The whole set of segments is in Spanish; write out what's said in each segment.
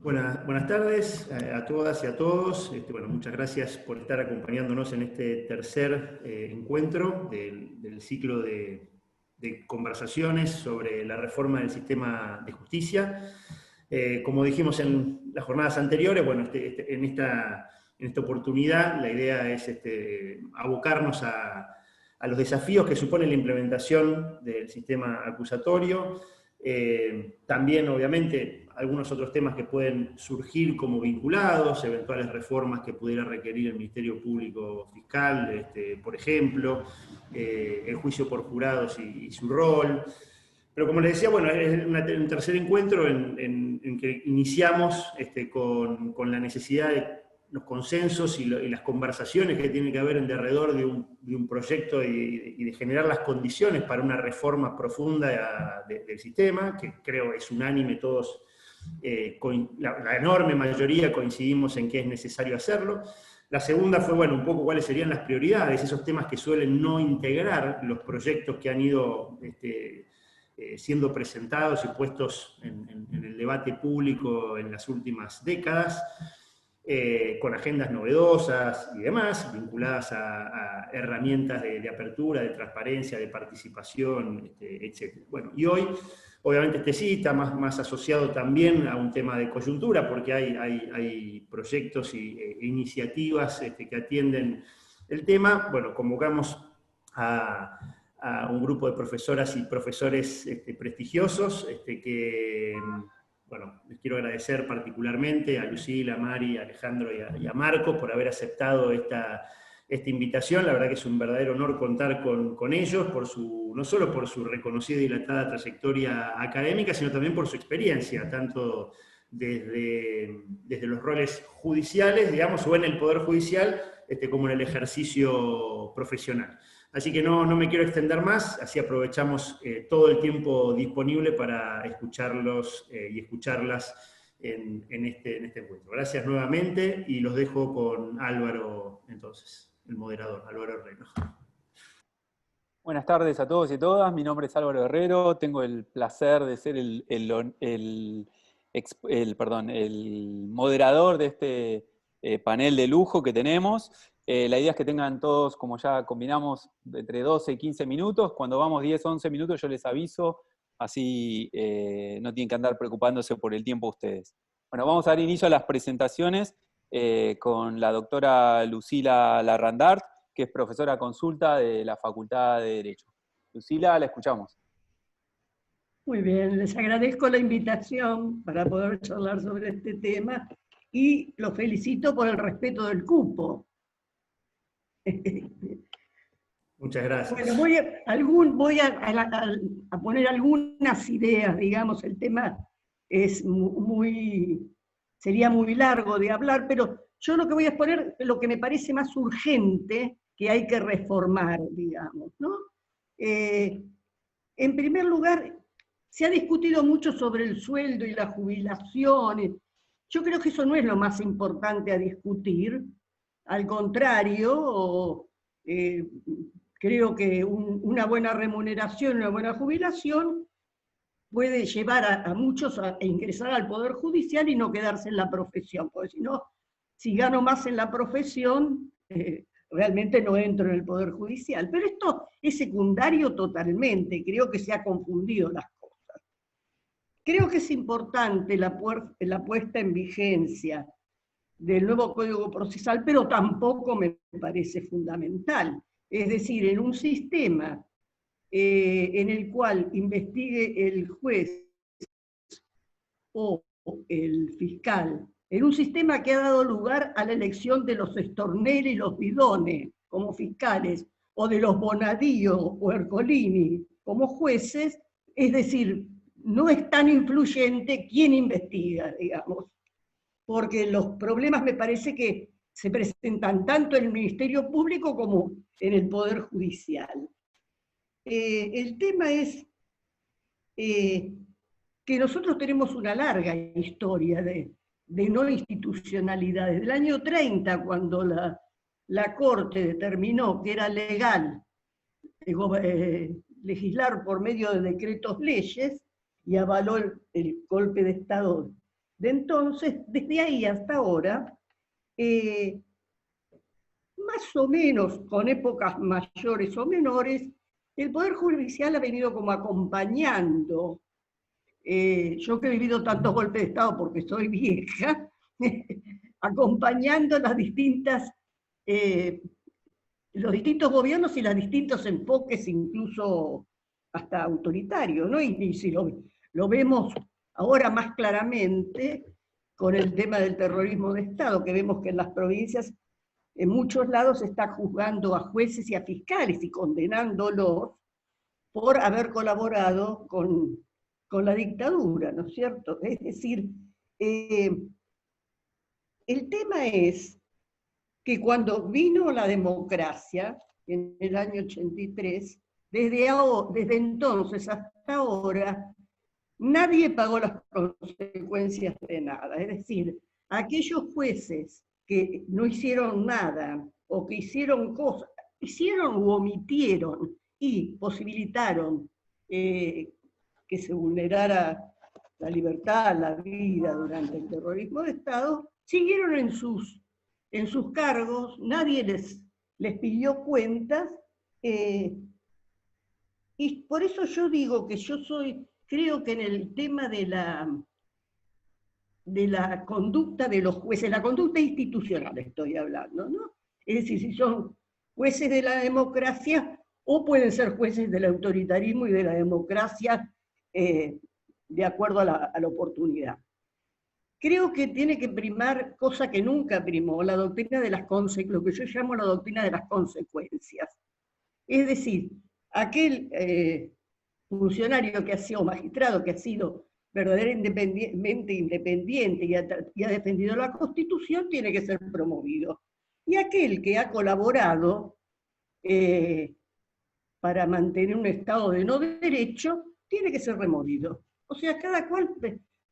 Buenas tardes a todas y a todos. Bueno, muchas gracias por estar acompañándonos en este tercer encuentro del ciclo de conversaciones sobre la reforma del sistema de justicia. Como dijimos en las jornadas anteriores, bueno, en esta oportunidad la idea es abocarnos a los desafíos que supone la implementación del sistema acusatorio. También, obviamente, algunos otros temas que pueden surgir como vinculados, eventuales reformas que pudiera requerir el Ministerio Público Fiscal, por ejemplo, el juicio por jurados y su rol. Pero como les decía, bueno, es un tercer encuentro en que iniciamos con la necesidad de los consensos y las conversaciones que tiene que haber en derredor de un proyecto y de generar las condiciones para una reforma profunda del sistema, que creo es unánime, todos, la enorme mayoría coincidimos en que es necesario hacerlo. La segunda fue, bueno, un poco cuáles serían las prioridades, esos temas que suelen no integrar los proyectos que han ido siendo presentados y puestos en el debate público en las últimas décadas, con agendas novedosas y demás, vinculadas a herramientas de apertura, de transparencia, de participación, etc. Bueno, y hoy, obviamente sí está más asociado también a un tema de coyuntura, porque hay proyectos e iniciativas que atienden el tema. Bueno, convocamos a un grupo de profesoras y profesores prestigiosos que... Bueno, les quiero agradecer particularmente a Lucila, a Mari, a Alejandro y a Marco por haber aceptado esta invitación. La verdad que es un verdadero honor contar con ellos, no solo por su reconocida y dilatada trayectoria académica, sino también por su experiencia, tanto desde los roles judiciales, digamos, o en el Poder Judicial, como en el ejercicio profesional. Así que no me quiero extender más, así aprovechamos todo el tiempo disponible para escucharlos y escucharlas en este encuentro. Gracias nuevamente y los dejo con Álvaro, entonces, el moderador, Álvaro Herrero. Buenas tardes a todos y todas, mi nombre es Álvaro Herrero, tengo el placer de ser el moderador de este panel de lujo que tenemos. La idea es que tengan todos, como ya combinamos, entre 12 y 15 minutos. Cuando vamos 10 o 11 minutos yo les aviso, así no tienen que andar preocupándose por el tiempo ustedes. Bueno, vamos a dar inicio a las presentaciones con la doctora Lucila Larrandart, que es profesora consulta de la Facultad de Derecho. Lucila, la escuchamos. Muy bien, les agradezco la invitación para poder charlar sobre este tema y los felicito por el respeto del cupo. Muchas gracias. Bueno, voy a poner algunas ideas, digamos, el tema sería muy largo de hablar, pero yo lo que voy a exponer es lo que me parece más urgente que hay que reformar, digamos, ¿no? En primer lugar, se ha discutido mucho sobre el sueldo y las jubilaciones. Yo creo que eso no es lo más importante a discutir, al contrario, creo que una buena remuneración, una buena jubilación puede llevar a muchos a ingresar al Poder Judicial y no quedarse en la profesión, porque si no, si gano más en la profesión, realmente no entro en el Poder Judicial. Pero esto es secundario totalmente, creo que se ha confundido las cosas. Creo que es importante la puesta en vigencia del nuevo Código Procesal, pero tampoco me parece fundamental. Es decir, en un sistema en el cual investigue el juez o el fiscal, en un sistema que ha dado lugar a la elección de los Stornelli y los Bidone como fiscales, o de los Bonadío o Ercolini como jueces, es decir, no es tan influyente quién investiga, digamos, porque los problemas me parece que se presentan tanto en el Ministerio Público como en el Poder Judicial. El tema es que nosotros tenemos una larga historia de no institucionalidad. Desde el año 30, cuando la Corte determinó que era legal legislar por medio de decretos leyes y avaló el golpe de Estado de entonces, desde ahí hasta ahora, más o menos, con épocas mayores o menores, el Poder Judicial ha venido como acompañando. Yo que he vivido tantos golpes de Estado porque soy vieja, acompañando las distintas, los distintos gobiernos y los distintos enfoques, incluso hasta autoritarios, ¿no? Y si lo vemos ahora más claramente con el tema del terrorismo de Estado, que vemos que en las provincias, en muchos lados, se está juzgando a jueces y a fiscales y condenándolos por haber colaborado con la dictadura, ¿no es cierto? Es decir, el tema es que cuando vino la democracia, en el año 83, desde entonces hasta ahora, nadie pagó las consecuencias de nada. Es decir, aquellos jueces que no hicieron nada, o que hicieron cosas, hicieron u omitieron y posibilitaron que se vulnerara la libertad, la vida durante el terrorismo de Estado, siguieron en sus cargos, nadie les pidió cuentas, y por eso yo digo que creo que en el tema de la conducta de los jueces, la conducta institucional estoy hablando, ¿no? Es decir, si son jueces de la democracia o pueden ser jueces del autoritarismo y de la democracia de acuerdo a la oportunidad. Creo que tiene que primar, cosa que nunca primó, la doctrina de lo que yo llamo la doctrina de las consecuencias. Es decir, aquel funcionario que ha sido magistrado, que ha sido verdaderamente independiente y ha defendido la Constitución, tiene que ser promovido. Y aquel que ha colaborado para mantener un Estado de no derecho, tiene que ser removido. O sea, cada cual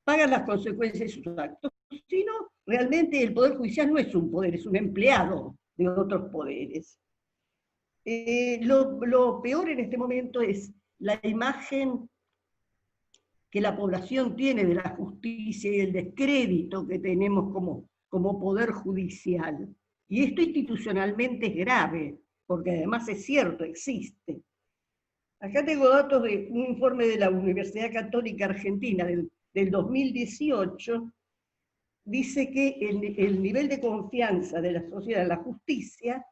paga las consecuencias de sus actos. Si no, realmente el Poder Judicial no es un poder, es un empleado de otros poderes. Lo peor en este momento es la imagen que la población tiene de la justicia y el descrédito que tenemos como Poder Judicial. Y esto institucionalmente es grave, porque además es cierto, existe. Acá tengo datos de un informe de la Universidad Católica Argentina del 2018, dice que el nivel de confianza de la sociedad en la justicia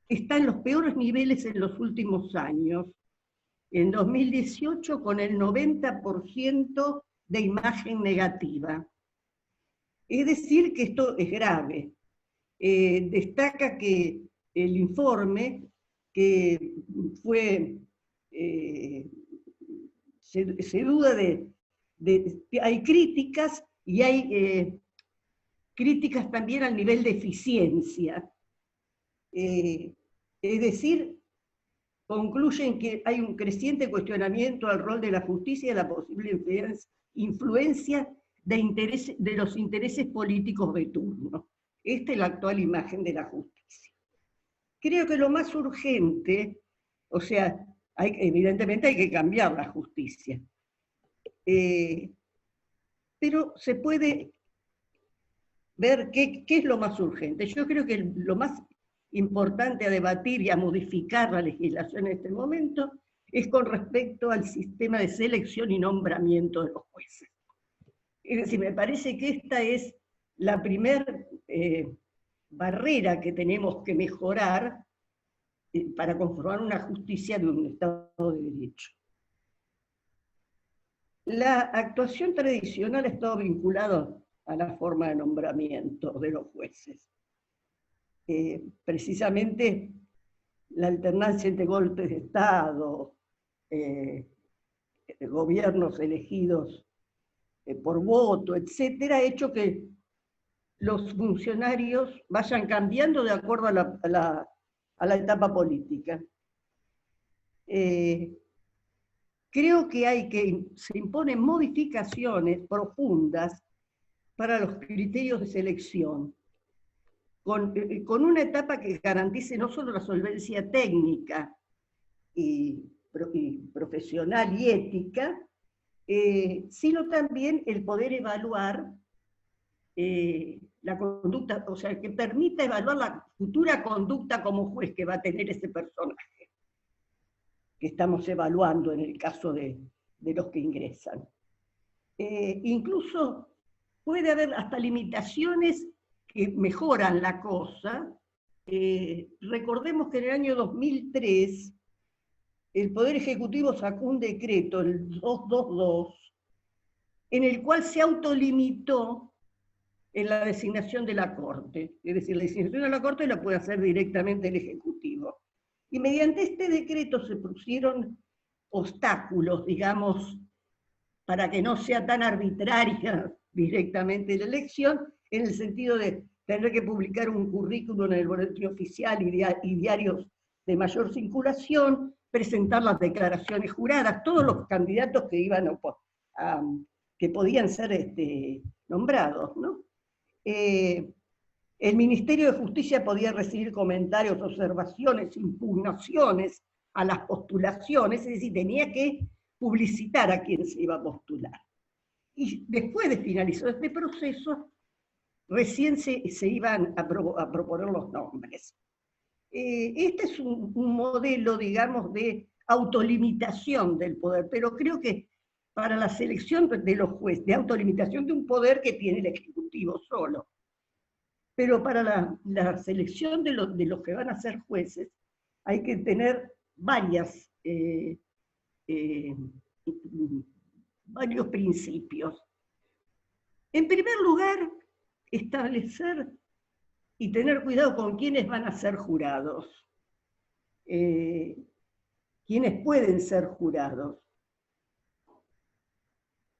está en los peores niveles en los últimos años. En 2018 con el 90% de imagen negativa. Es decir, que esto es grave. Destaca que el informe, que fue, se duda hay críticas, y hay críticas también al nivel de eficiencia. Es decir, concluyen que hay un creciente cuestionamiento al rol de la justicia y a la posible influencia de los intereses políticos de turno. Esta es la actual imagen de la justicia. Creo que lo más urgente, o sea, evidentemente hay que cambiar la justicia, pero se puede ver qué es lo más urgente. Yo creo que lo más importante a debatir y a modificar la legislación en este momento es con respecto al sistema de selección y nombramiento de los jueces. Es decir, me parece que esta es la primera barrera que tenemos que mejorar para conformar una justicia de un Estado de Derecho. La actuación tradicional ha estado vinculada a la forma de nombramiento de los jueces. Precisamente la alternancia entre golpes de Estado, gobiernos elegidos por voto, etcétera, ha hecho que los funcionarios vayan cambiando de acuerdo a la etapa política. Creo que se imponen modificaciones profundas para los criterios de selección, con una etapa que garantice no solo la solvencia técnica y profesional y ética, sino también el poder evaluar la conducta, o sea, que permita evaluar la futura conducta como juez que va a tener ese personaje, que estamos evaluando en el caso de los que ingresan. Incluso puede haber hasta limitaciones que mejoran la cosa. Recordemos que en el año 2003 el Poder Ejecutivo sacó un decreto, el 222, en el cual se autolimitó en la designación de la Corte. Es decir, la designación de la Corte la puede hacer directamente el Ejecutivo. Y mediante este decreto se pusieron obstáculos, digamos, para que no sea tan arbitraria directamente la elección, en el sentido de tener que publicar un currículum en el boletín oficial y diarios de mayor circulación, presentar las declaraciones juradas, todos los candidatos que iban que podían ser nombrados, ¿no? El Ministerio de Justicia podía recibir comentarios, observaciones, impugnaciones a las postulaciones, es decir, tenía que publicitar a quién se iba a postular. Y después de finalizar este proceso, recién se iban a proponer los nombres. Este es un modelo, digamos, de autolimitación del poder, pero creo que para la selección de los jueces, de autolimitación de un poder que tiene el Ejecutivo solo, pero para la selección de los que van a ser jueces, hay que tener varios principios. En primer lugar, establecer y tener cuidado con quiénes van a ser jurados, quiénes pueden ser jurados.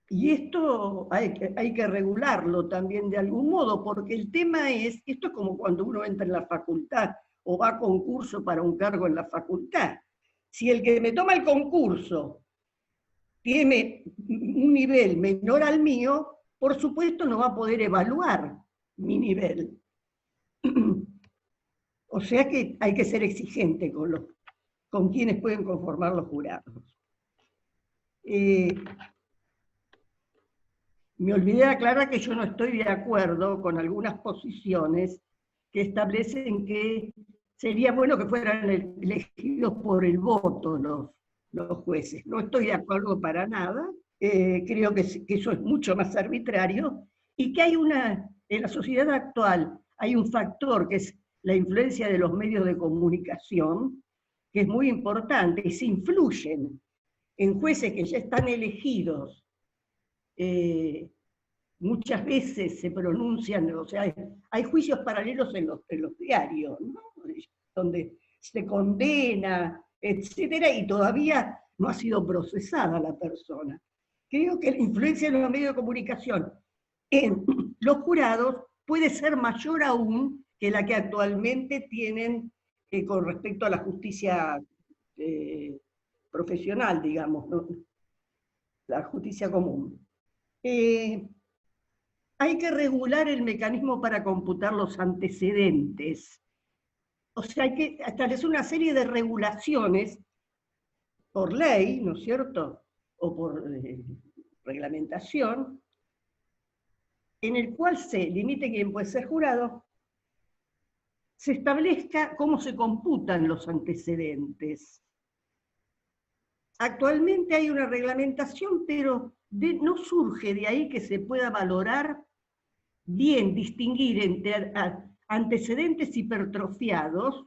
Y esto hay que regularlo también de algún modo, porque el tema es, esto es como cuando uno entra en la facultad o va a concurso para un cargo en la facultad. Si el que me toma el concurso tiene un nivel menor al mío, por supuesto no va a poder evaluar mi nivel. O sea que hay que ser exigente con quienes pueden conformar los jurados. Me olvidé de aclarar que yo no estoy de acuerdo con algunas posiciones que establecen que sería bueno que fueran elegidos por el voto los jueces. No estoy de acuerdo para nada. Creo que eso es mucho más arbitrario y que en la sociedad actual hay un factor que es la influencia de los medios de comunicación, que es muy importante, y se influyen en jueces que ya están elegidos. Muchas veces se pronuncian, o sea, hay juicios paralelos en los diarios, ¿no? Donde se condena, etcétera, y todavía no ha sido procesada la persona. Creo que la influencia de los medios de comunicación en los jurados puede ser mayor aún que la que actualmente tienen con respecto a la justicia profesional, digamos, ¿no? La justicia común. Hay que regular el mecanismo para computar los antecedentes. O sea, hay que establecer una serie de regulaciones por ley, ¿no es cierto? O por reglamentación, en el cual se limite quién puede ser jurado, se establezca cómo se computan los antecedentes. Actualmente hay una reglamentación, pero no surge de ahí que se pueda valorar bien, distinguir entre antecedentes hipertrofiados,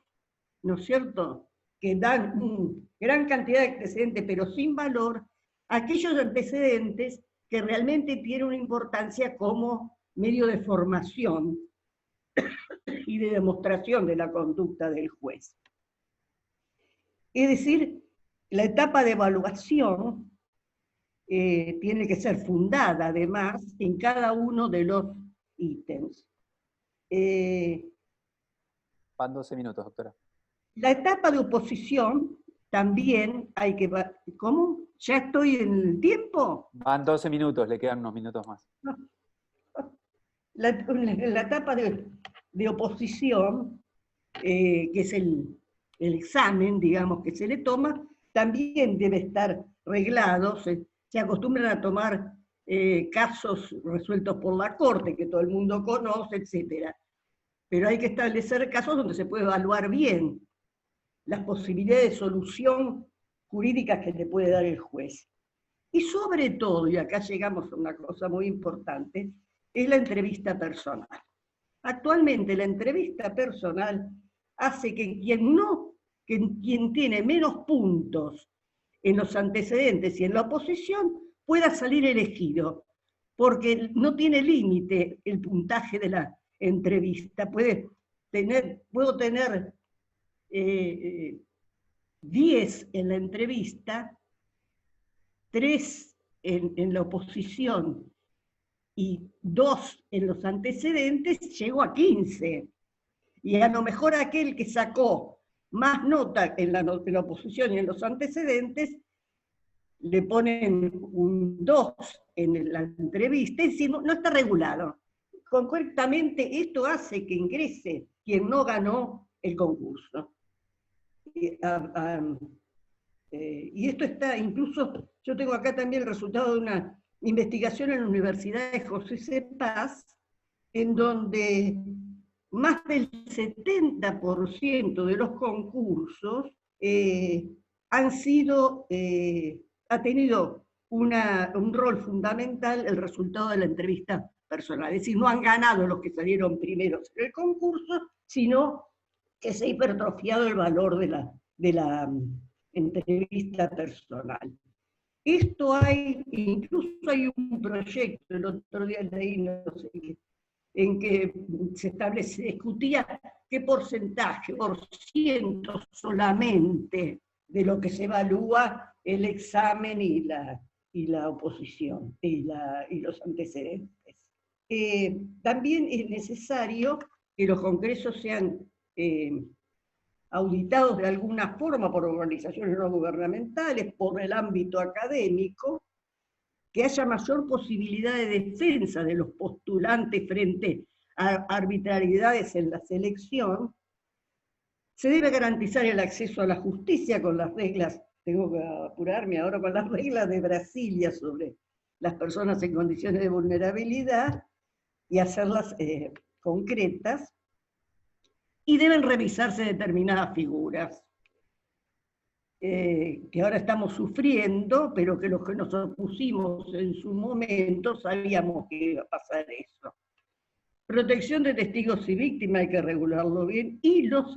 ¿no es cierto?, que dan gran cantidad de antecedentes, pero sin valor, aquellos antecedentes que realmente tienen una importancia como medio de formación y de demostración de la conducta del juez. Es decir, la etapa de evaluación tiene que ser fundada, además, en cada uno de los ítems. Van 12 minutos, doctora. La etapa de oposición también hay que... ¿Cómo? ¿Ya estoy en el tiempo? Van 12 minutos, le quedan unos minutos más. La etapa de oposición, que es el examen, digamos, que se le toma, también debe estar reglado. Se acostumbran a tomar casos resueltos por la Corte, que todo el mundo conoce, etc. Pero hay que establecer casos donde se puede evaluar bien las posibilidades de solución jurídica que le puede dar el juez. Y sobre todo, y acá llegamos a una cosa muy importante, es la entrevista personal. Actualmente la entrevista personal hace que quien tiene menos puntos en los antecedentes y en la oposición pueda salir elegido, porque no tiene límite el puntaje de la entrevista. Puedo tener 10 en la entrevista, 3 en la oposición y 2 en los antecedentes, llego a 15. Y a lo mejor aquel que sacó más nota en la oposición y en los antecedentes, le ponen un 2 en la entrevista, es decir, no está regulado. Concretamente, esto hace que ingrese quien no ganó el concurso. Y esto está, incluso, yo tengo acá también el resultado de una investigación en la Universidad de José C. Paz, en donde más del 70% de los concursos ha tenido un rol fundamental el resultado de la entrevista personal. Es decir, no han ganado los que salieron primeros en el concurso, sino que se ha hipertrofiado el valor de la entrevista personal. Incluso hay un proyecto, el otro día leí, no sé, en que se discutía qué porcentaje, por ciento solamente, de lo que se evalúa el examen y la oposición, y los antecedentes. También es necesario que los congresos sean auditados de alguna forma por organizaciones no gubernamentales, por el ámbito académico, que haya mayor posibilidad de defensa de los postulantes frente a arbitrariedades en la selección. Se debe garantizar el acceso a la justicia con las reglas, tengo que apurarme ahora, con las reglas de Brasilia sobre las personas en condiciones de vulnerabilidad y hacerlas concretas, y deben revisarse determinadas figuras que ahora estamos sufriendo, pero que los que nos opusimos en su momento sabíamos que iba a pasar eso. Protección de testigos y víctimas hay que regularlo bien, y los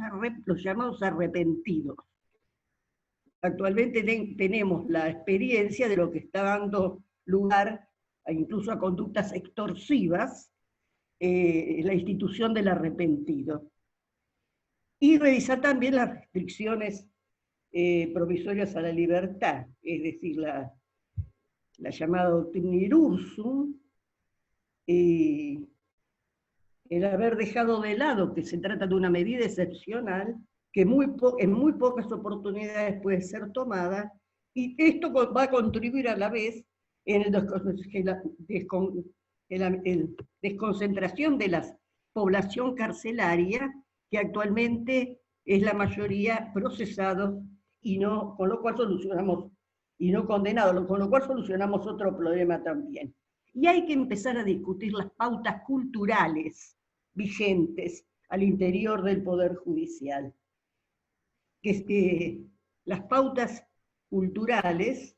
llamados arrepentidos. Actualmente tenemos la experiencia de lo que está dando lugar incluso a conductas extorsivas, la institución del arrepentido. Y revisar también las restricciones provisorias a la libertad, es decir, la llamada doctrina Irursum, el haber dejado de lado que se trata de una medida excepcional, que en muy pocas oportunidades puede ser tomada, y esto va a contribuir a la vez en la desconcentración de la población carcelaria, que actualmente es la mayoría procesados y no condenados, con lo cual solucionamos otro problema también. Y hay que empezar a discutir las pautas culturales vigentes al interior del Poder Judicial. Las pautas culturales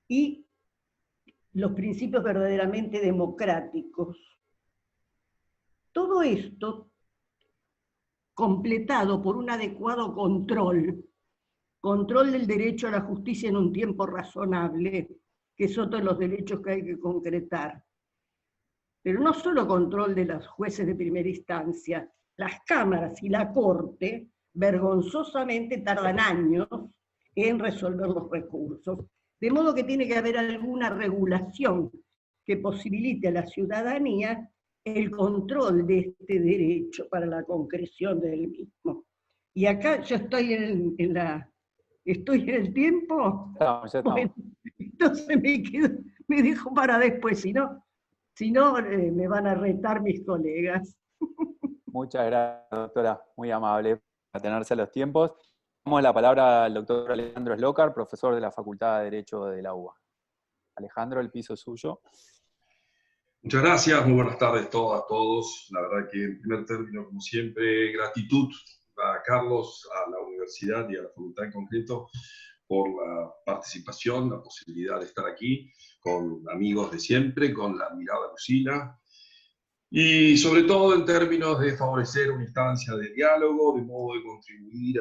y los principios verdaderamente democráticos. Todo esto completado por un adecuado control del derecho a la justicia en un tiempo razonable, que es otro de los derechos que hay que concretar. Pero no solo control de los jueces de primera instancia, las cámaras y la Corte vergonzosamente tardan años en resolver los recursos. De modo que tiene que haber alguna regulación que posibilite a la ciudadanía el control de este derecho para la concreción del mismo. Y acá yo estoy en el tiempo. Ya estamos. Bueno, entonces me dejo para después, si no me van a retar mis colegas. Muchas gracias, doctora, muy amable por atenerse a los tiempos. Damos la palabra al doctor Alejandro Slokar, profesor de la Facultad de Derecho de la UBA. Alejandro, el piso es suyo. Muchas gracias, muy buenas tardes a todos. La verdad que en primer término, como siempre, gratitud a Carlos, a la universidad y a la facultad en concreto por la participación, la posibilidad de estar aquí con amigos de siempre, con la mirada lucina y sobre todo en términos de favorecer una instancia de diálogo, de modo de contribuir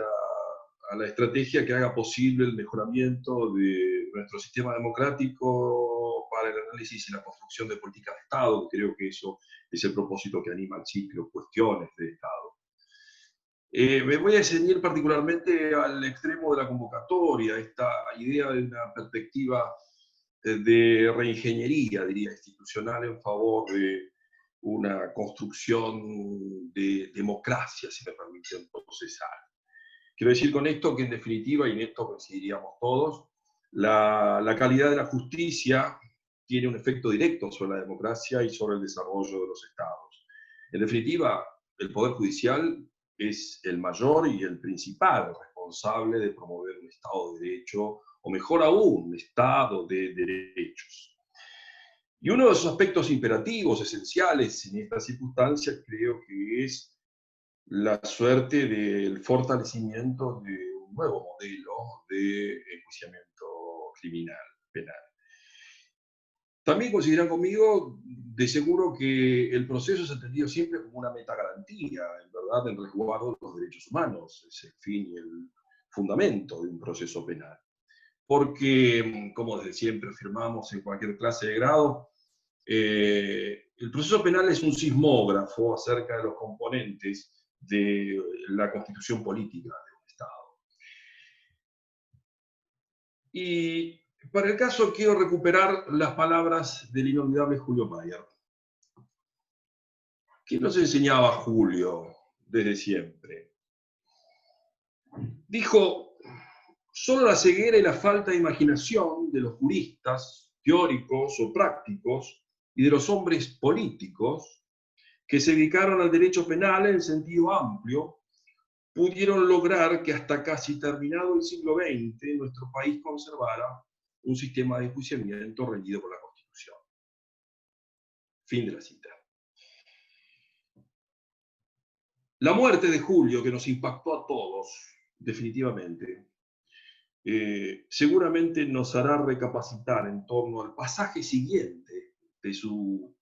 a la estrategia que haga posible el mejoramiento de nuestro sistema democrático para el análisis y la construcción de políticas de Estado. Creo que eso es el propósito que anima el ciclo, cuestiones de Estado. Me voy a ceñir particularmente al extremo de la convocatoria, esta idea de una perspectiva de reingeniería, diría, institucional en favor de una construcción de democracia, si me permiten procesar. Quiero decir con esto que en definitiva, y en esto coincidiríamos todos, la calidad de la justicia tiene un efecto directo sobre la democracia y sobre el desarrollo de los estados. En definitiva, el Poder Judicial es el mayor y el principal responsable de promover un Estado de Derecho, o mejor aún, un Estado de derechos. Y uno de esos aspectos imperativos, esenciales en estas circunstancias, creo que es la suerte del fortalecimiento de un nuevo modelo de enjuiciamiento criminal, penal. También consideran conmigo, de seguro, que el proceso es entendido siempre como una metagarantía, en verdad, en resguardo de los derechos humanos. Es el fin y el fundamento de un proceso penal. Porque, como desde siempre afirmamos en cualquier clase de grado, el proceso penal es un sismógrafo acerca de los componentes de la constitución política de un Estado. Y para el caso quiero recuperar las palabras del inolvidable Julio Mayer. ¿Qué nos enseñaba Julio desde siempre? Dijo: solo la ceguera y la falta de imaginación de los juristas, teóricos o prácticos, y de los hombres políticos que se dedicaron al derecho penal en sentido amplio, pudieron lograr que hasta casi terminado el siglo XX nuestro país conservara un sistema de enjuiciamiento regido por la Constitución. Fin de la cita. La muerte de Julio, que nos impactó a todos, definitivamente, seguramente nos hará recapacitar en torno al pasaje siguiente de su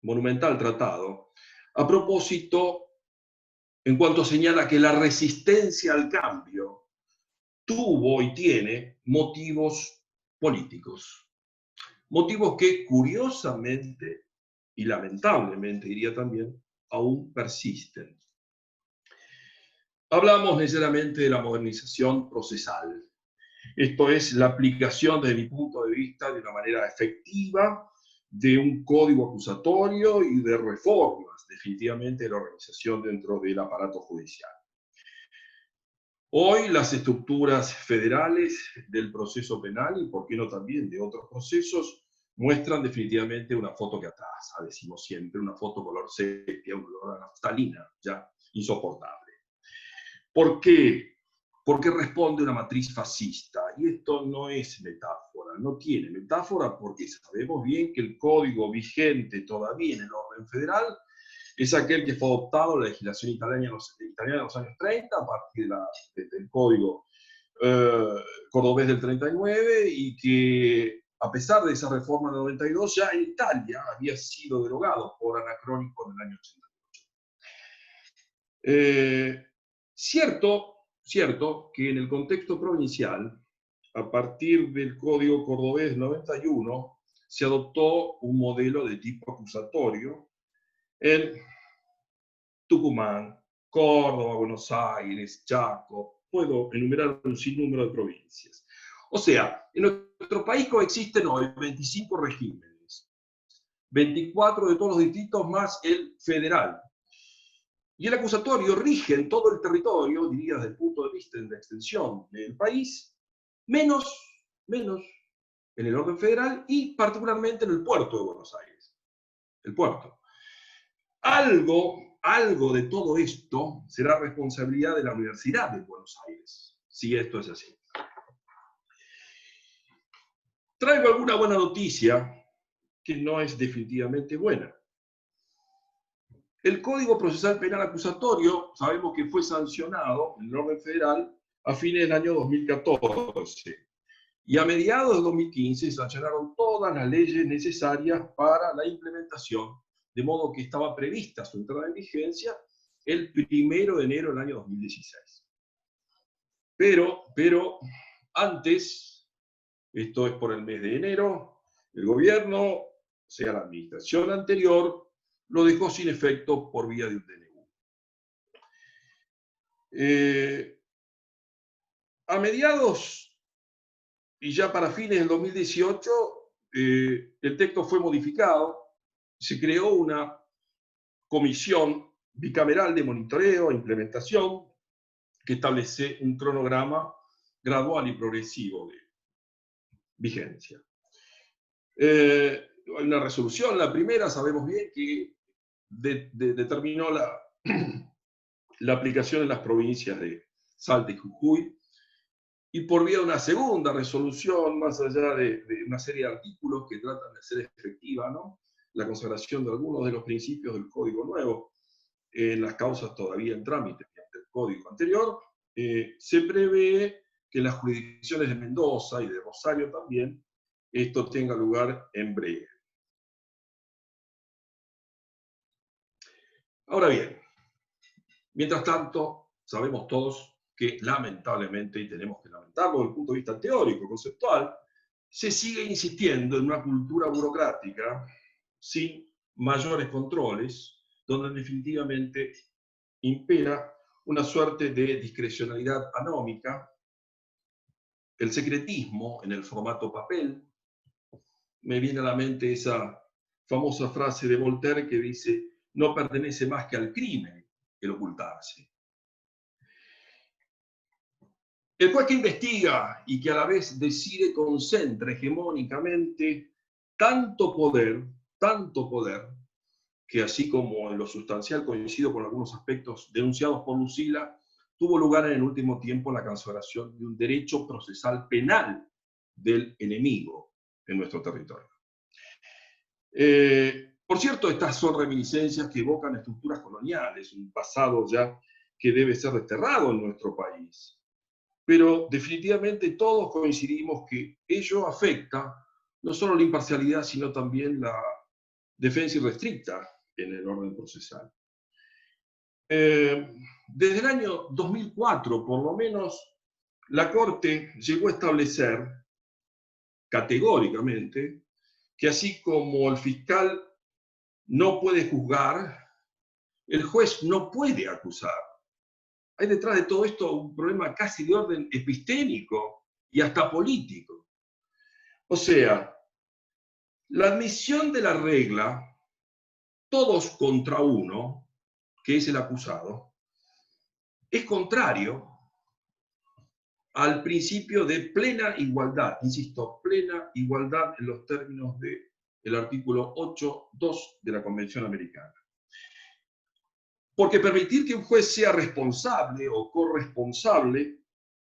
monumental tratado, a propósito, en cuanto señala que la resistencia al cambio tuvo y tiene motivos políticos. Motivos que, curiosamente y lamentablemente, diría también, aún persisten. Hablamos necesariamente de la modernización procesal. Esto es la aplicación, desde mi punto de vista, de una manera efectiva de un código acusatorio y de reformas, definitivamente, de la organización dentro del aparato judicial. Hoy las estructuras federales del proceso penal, y por qué no también de otros procesos, muestran definitivamente una foto que atrasa, decimos siempre, una foto color sepia, un olor a naftalina, ya insoportable. ¿Por qué? Porque responde a una matriz fascista. Y esto no es metáfora, no tiene metáfora, porque sabemos bien que el código vigente todavía en el orden federal es aquel que fue adoptado en la legislación italiana en los años 30, a partir del código cordobés del 39, y que, a pesar de esa reforma del 92, ya en Italia había sido derogado por anacrónico en el año 88. Cierto que en el contexto provincial, a partir del Código Cordobés 91, se adoptó un modelo de tipo acusatorio en Tucumán, Córdoba, Buenos Aires, Chaco, puedo enumerar un sinnúmero de provincias. O sea, en nuestro país coexisten hoy 25 regímenes, 24 de todos los distritos más el federal. Y el acusatorio rige en todo el territorio, diría desde el punto de vista de la extensión del país, menos en el orden federal y particularmente en el puerto de Buenos Aires. El puerto. Algo de todo esto será responsabilidad de la Universidad de Buenos Aires, si esto es así. Traigo alguna buena noticia que no es definitivamente buena. El Código Procesal Penal Acusatorio, sabemos que fue sancionado en el orden federal a fines del año 2014. Y a mediados de 2015 se sancionaron todas las leyes necesarias para la implementación, de modo que estaba prevista su entrada en vigencia el 1 de enero del año 2016. Pero antes, esto es por el mes de enero, el gobierno, o sea, la administración anterior, lo dejó sin efecto por vía de un DNU. A mediados y ya para fines del 2018, el texto fue modificado, se creó una comisión bicameral de monitoreo e implementación que establece un cronograma gradual y progresivo de vigencia. Hay una resolución, la primera, sabemos bien que determinó la aplicación en las provincias de Salta y Jujuy, y por vía de una segunda resolución, más allá de una serie de artículos que tratan de hacer efectiva, ¿no?, la consagración de algunos de los principios del Código Nuevo en las causas todavía en trámite del Código anterior, se prevé que en las jurisdicciones de Mendoza y de Rosario también esto tenga lugar en breve. Ahora bien, mientras tanto, sabemos todos que lamentablemente, y tenemos que lamentarlo desde el punto de vista teórico, conceptual, se sigue insistiendo en una cultura burocrática sin mayores controles, donde definitivamente impera una suerte de discrecionalidad anómica, el secretismo en el formato papel. Me viene a la mente esa famosa frase de Voltaire que dice: no pertenece más que al crimen el ocultarse. El juez que investiga y que a la vez decide concentra hegemónicamente tanto poder, que así como en lo sustancial coincido con algunos aspectos denunciados por Lucila, tuvo lugar en el último tiempo la consagración de un derecho procesal penal del enemigo en nuestro territorio. Por cierto, estas son reminiscencias que evocan estructuras coloniales, un pasado ya que debe ser desterrado en nuestro país. Pero definitivamente todos coincidimos que ello afecta no solo la imparcialidad, sino también la defensa irrestricta en el orden procesal. Desde el año 2004, por lo menos, la Corte llegó a establecer categóricamente que así como el fiscal no puede juzgar, el juez no puede acusar. Hay detrás de todo esto un problema casi de orden epistémico y hasta político. O sea, la admisión de la regla, todos contra uno, que es el acusado, es contrario al principio de plena igualdad, insisto, plena igualdad en los términos del artículo 8.2 de la Convención Americana. Porque permitir que un juez sea responsable o corresponsable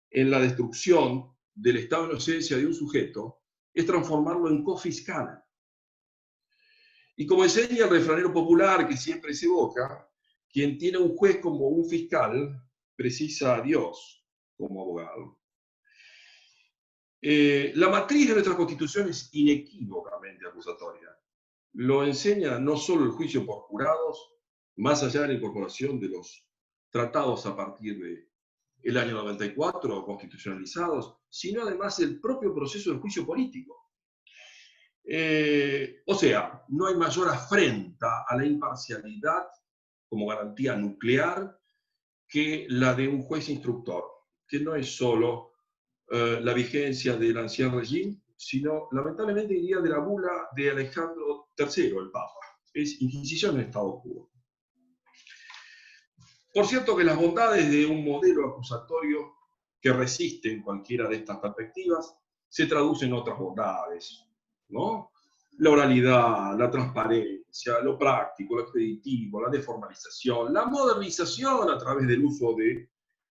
en la destrucción del estado de inocencia de un sujeto es transformarlo en cofiscal. Y como enseña el refranero popular que siempre se evoca, quien tiene un juez como un fiscal precisa a Dios como abogado. La matriz de nuestra Constitución es inequívocamente acusatoria. Lo enseña no solo el juicio por jurados, más allá de la incorporación de los tratados a partir del año 94, constitucionalizados, sino además el propio proceso del juicio político. O sea, no hay mayor afrenta a la imparcialidad como garantía nuclear que la de un juez instructor, que no es solo la vigencia del Ancien Régime, sino lamentablemente diría de la bula de Alejandro III, el Papa. Es Inquisición en estado puro. Por cierto que las bondades de un modelo acusatorio que resiste en cualquiera de estas perspectivas se traducen en otras bondades, ¿no? La oralidad, la transparencia, lo práctico, lo expeditivo, la deformalización, la modernización a través del uso de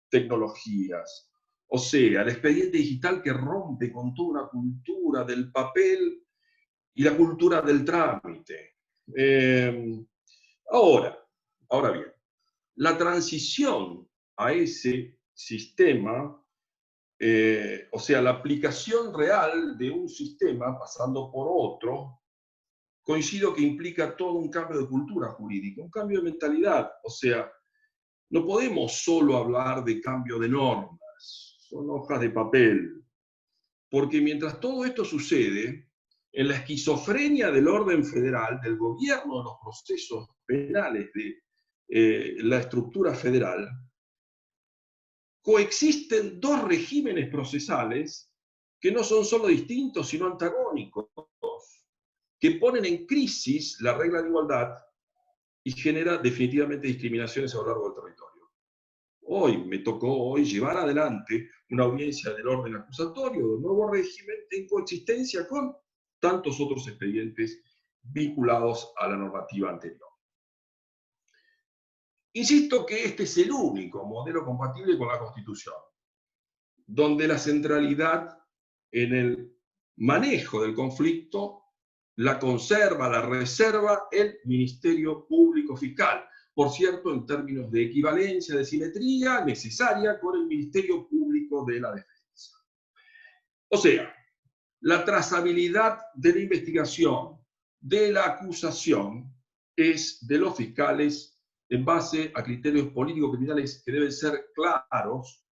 tecnologías. O sea, el expediente digital que rompe con toda una cultura del papel y la cultura del trámite. Ahora bien, la transición a ese sistema, o sea, la aplicación real de un sistema pasando por otro, coincido que implica todo un cambio de cultura jurídica, un cambio de mentalidad. O sea, no podemos solo hablar de cambio de normas, son hojas de papel, porque mientras todo esto sucede, en la esquizofrenia del orden federal, del gobierno de los procesos penales de la estructura federal, coexisten dos regímenes procesales que no son solo distintos, sino antagónicos, que ponen en crisis la regla de igualdad y genera definitivamente discriminaciones a lo largo del territorio. Hoy me tocó llevar adelante una audiencia del orden acusatorio del nuevo régimen en coexistencia con tantos otros expedientes vinculados a la normativa anterior. Insisto que este es el único modelo compatible con la Constitución, donde la centralidad en el manejo del conflicto la conserva, la reserva el Ministerio Público Fiscal. Por cierto, en términos de equivalencia, de simetría necesaria con el Ministerio Público de la Defensa. O sea, la trazabilidad de la investigación, de la acusación, es de los fiscales en base a criterios político-criminales que deben ser claros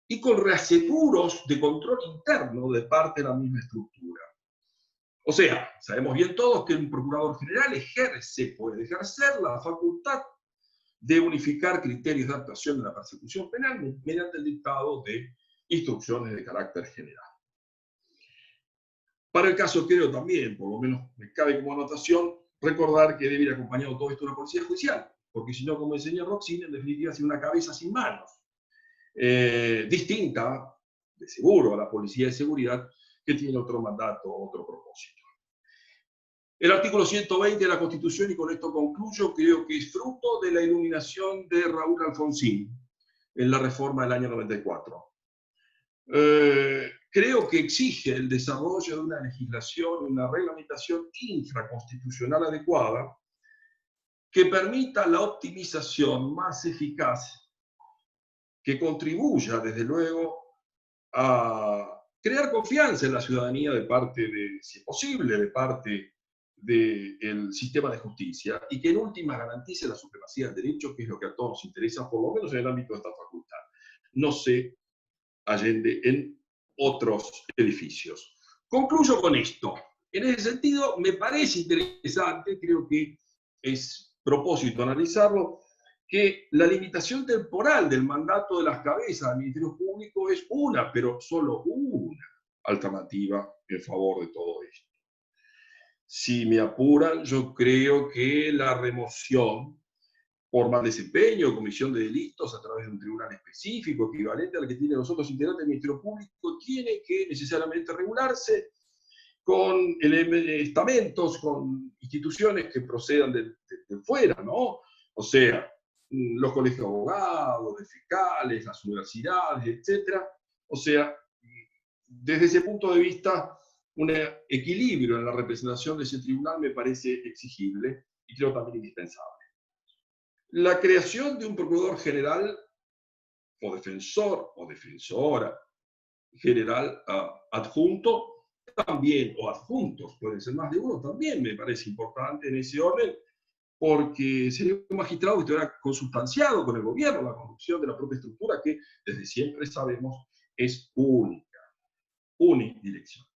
y con reaseguros de control interno de parte de la misma estructura. O sea, sabemos bien todos que un procurador general puede ejercer la facultad de unificar criterios de actuación de la persecución penal mediante el dictado de instrucciones de carácter general. Para el caso, creo también, por lo menos me cabe como anotación, recordar que debe ir acompañado todo esto de una policía judicial, porque si no, como enseña Roxin, en definitiva es una cabeza sin manos, distinta, de seguro, a la policía de seguridad, que tiene otro mandato, otro propósito. El artículo 120 de la Constitución, y con esto concluyo, creo que es fruto de la iluminación de Raúl Alfonsín en la reforma del año 94. Creo que exige el desarrollo de una legislación, una reglamentación infraconstitucional adecuada que permita la optimización más eficaz, que contribuya, desde luego, a crear confianza en la ciudadanía de parte de, si es posible, de parte del sistema de justicia, y que en última garantice la supremacía del derecho, que es lo que a todos nos interesa, por lo menos en el ámbito de esta facultad. No se allende en otros edificios. Concluyo con esto. En ese sentido, me parece interesante, creo que es propósito analizarlo, que la limitación temporal del mandato de las cabezas del Ministerio Público es una, pero solo una alternativa en favor de todo esto. Si me apuran, yo creo que la remoción por mal desempeño o comisión de delitos a través de un tribunal específico, equivalente al que tienen los otros integrantes del Ministerio Público, tiene que necesariamente regularse con estamentos, con instituciones que procedan de fuera, ¿no? O sea, los colegios de abogados, de fiscales, las universidades, etc. O sea, desde ese punto de vista, un equilibrio en la representación de ese tribunal me parece exigible y creo también indispensable. La creación de un procurador general o defensor o defensora general adjunto también, o adjuntos, pueden ser más de uno, también me parece importante en ese orden, porque sería un magistrado que estuviera consustanciado con el gobierno, la conducción de la propia estructura, que desde siempre sabemos es única, unidireccional,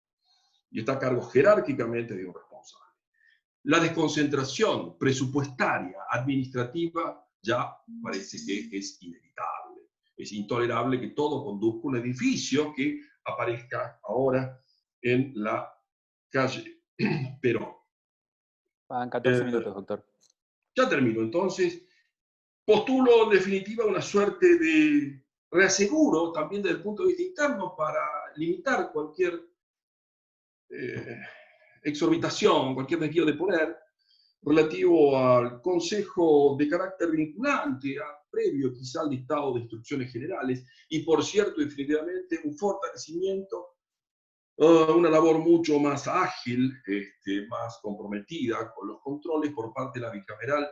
y está a cargo jerárquicamente de un responsable. La desconcentración presupuestaria, administrativa, ya parece que es inevitable. Es intolerable que todo conduzca a un edificio que aparezca ahora en la calle Perón. Van 14 minutos, doctor. Ya termino. Entonces, postulo en definitiva una suerte de reaseguro también desde el punto de vista interno para limitar cualquier exorbitación, cualquier desvío de poder relativo al consejo de carácter vinculante, previo quizá al dictado de instrucciones generales, y por cierto, definitivamente un fortalecimiento una labor mucho más ágil, más comprometida con los controles por parte de la bicameral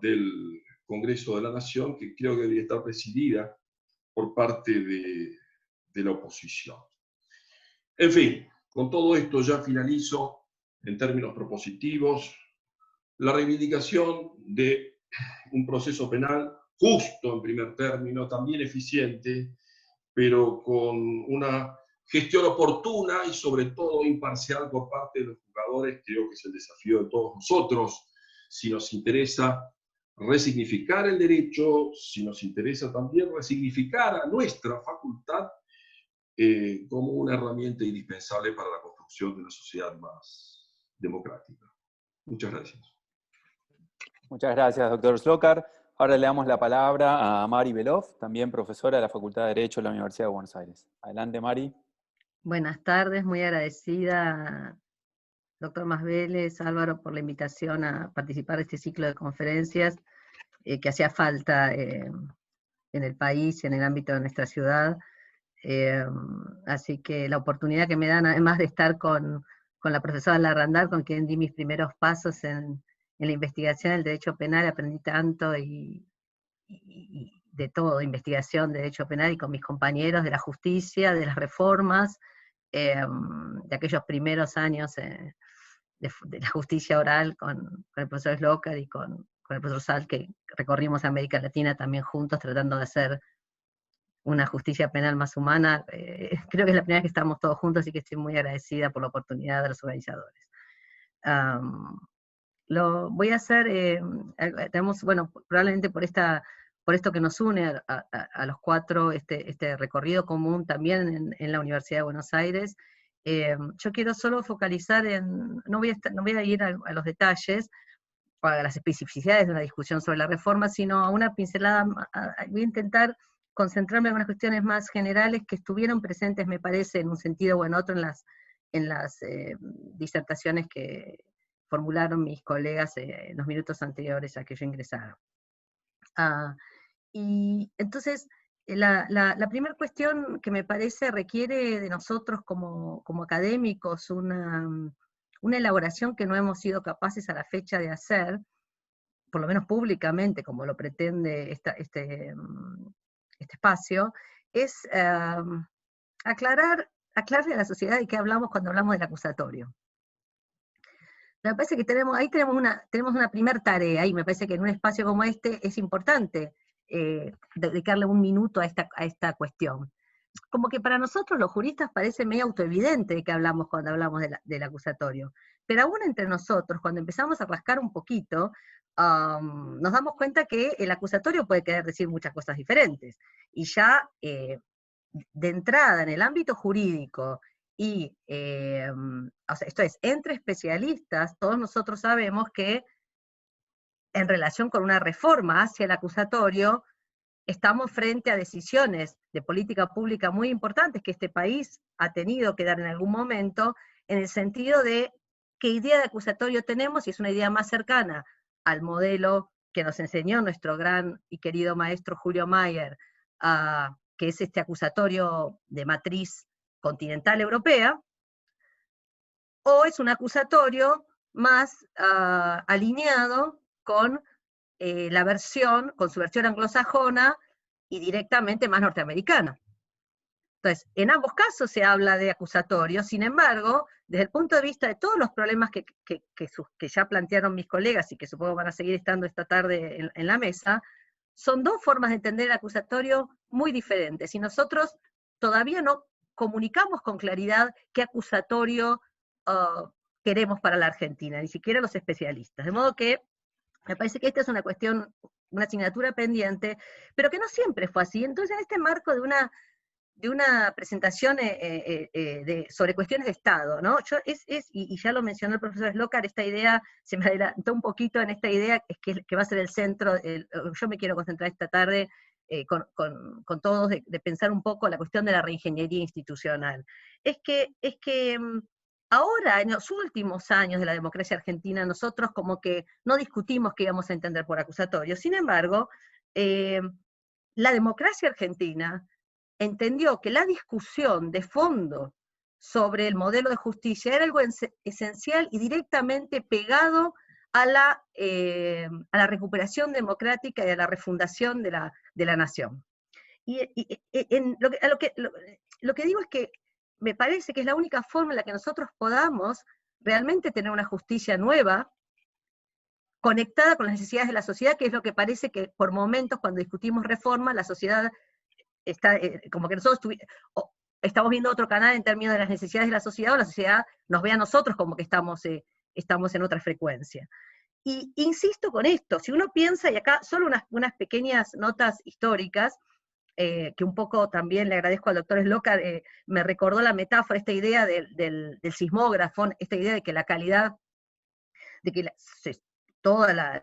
del Congreso de la Nación, que creo que debería estar presidida por parte de la oposición. En fin, con todo esto ya finalizo en términos propositivos la reivindicación de un proceso penal justo en primer término, también eficiente, pero con una gestión oportuna y sobre todo imparcial por parte de los juzgadores. Creo que es el desafío de todos nosotros. Si nos interesa resignificar el derecho, si nos interesa también resignificar a nuestra facultad como una herramienta indispensable para la construcción de una sociedad más democrática. Muchas gracias. Muchas gracias, doctor Slokar. Ahora le damos la palabra a Mari Belov, también profesora de la Facultad de Derecho de la Universidad de Buenos Aires. Adelante, Mari. Buenas tardes, muy agradecida, doctor Masvélez, Álvaro, por la invitación a participar de este ciclo de conferencias que hacía falta en el país y en el ámbito de nuestra ciudad. Así que la oportunidad que me dan, además de estar con la profesora Larrandal, con quien di mis primeros pasos en la investigación del derecho penal, aprendí tanto y de todo, investigación de derecho penal, y con mis compañeros de la justicia, de las reformas, de aquellos primeros años de la justicia oral con el profesor Slokar y con el profesor Sal, que recorrimos América Latina también juntos tratando de hacer una justicia penal más humana. Creo que es la primera vez que estamos todos juntos, así que estoy muy agradecida por la oportunidad de los organizadores. Lo voy a hacer, tenemos, bueno, probablemente por esto que nos une a los cuatro, este recorrido común también en la Universidad de Buenos Aires. Yo quiero solo focalizar no voy a ir a los detalles, a las especificidades de una discusión sobre la reforma, sino a una pincelada. Voy a intentar concentrarme en unas cuestiones más generales que estuvieron presentes, me parece, en un sentido o en otro, en las disertaciones que formularon mis colegas en los minutos anteriores a que yo ingresara. Y entonces, la primera cuestión que me parece requiere de nosotros como académicos una elaboración que no hemos sido capaces a la fecha de hacer, por lo menos públicamente, como lo pretende este espacio, es aclararle a la sociedad de qué hablamos cuando hablamos del acusatorio. Me parece que ahí tenemos una primera tarea, y me parece que en un espacio como este es importante dedicarle un minuto a esta cuestión. Como que para nosotros los juristas parece medio autoevidente de qué hablamos cuando hablamos del acusatorio, pero aún entre nosotros, cuando empezamos a rascar un poquito, nos damos cuenta que el acusatorio puede querer decir muchas cosas diferentes, y ya de entrada en el ámbito jurídico, y o sea, esto es, entre especialistas, todos nosotros sabemos que en relación con una reforma hacia el acusatorio, estamos frente a decisiones de política pública muy importantes que este país ha tenido que dar en algún momento, en el sentido de qué idea de acusatorio tenemos, y es una idea más cercana al modelo que nos enseñó nuestro gran y querido maestro Julio Mayer, que es este acusatorio de matriz continental europea, o es un acusatorio más alineado con con su versión anglosajona y directamente más norteamericana. Entonces, en ambos casos se habla de acusatorio, sin embargo, desde el punto de vista de todos los problemas que ya plantearon mis colegas y que supongo van a seguir estando esta tarde en la mesa, son dos formas de entender el acusatorio muy diferentes, y nosotros todavía no comunicamos con claridad qué acusatorio queremos para la Argentina, ni siquiera los especialistas. De modo que me parece que esta es una cuestión, una asignatura pendiente, pero que no siempre fue así. Entonces, en este marco de una presentación sobre cuestiones de Estado, ¿no? Y ya lo mencionó el profesor Slokar, esta idea, se me adelantó un poquito en esta idea, es que va a ser el centro, yo me quiero concentrar esta tarde con todos, de pensar un poco la cuestión de la reingeniería institucional. Es que ahora, en los últimos años de la democracia argentina, nosotros como que no discutimos qué íbamos a entender por acusatorio. Sin embargo, la democracia argentina entendió que la discusión de fondo sobre el modelo de justicia era algo esencial y directamente pegado a la recuperación democrática y a la refundación de la nación. Lo que digo es que me parece que es la única forma en la que nosotros podamos realmente tener una justicia nueva, conectada con las necesidades de la sociedad, que es lo que parece que por momentos cuando discutimos reforma, la sociedad está, como que nosotros estamos viendo otro canal en términos de las necesidades de la sociedad, o la sociedad nos ve a nosotros como que estamos en otra frecuencia. Y insisto con esto, si uno piensa, y acá solo unas pequeñas notas históricas, que un poco también le agradezco al doctor Slocar, me recordó la metáfora, esta idea del sismógrafo, esta idea de que la calidad, de que toda la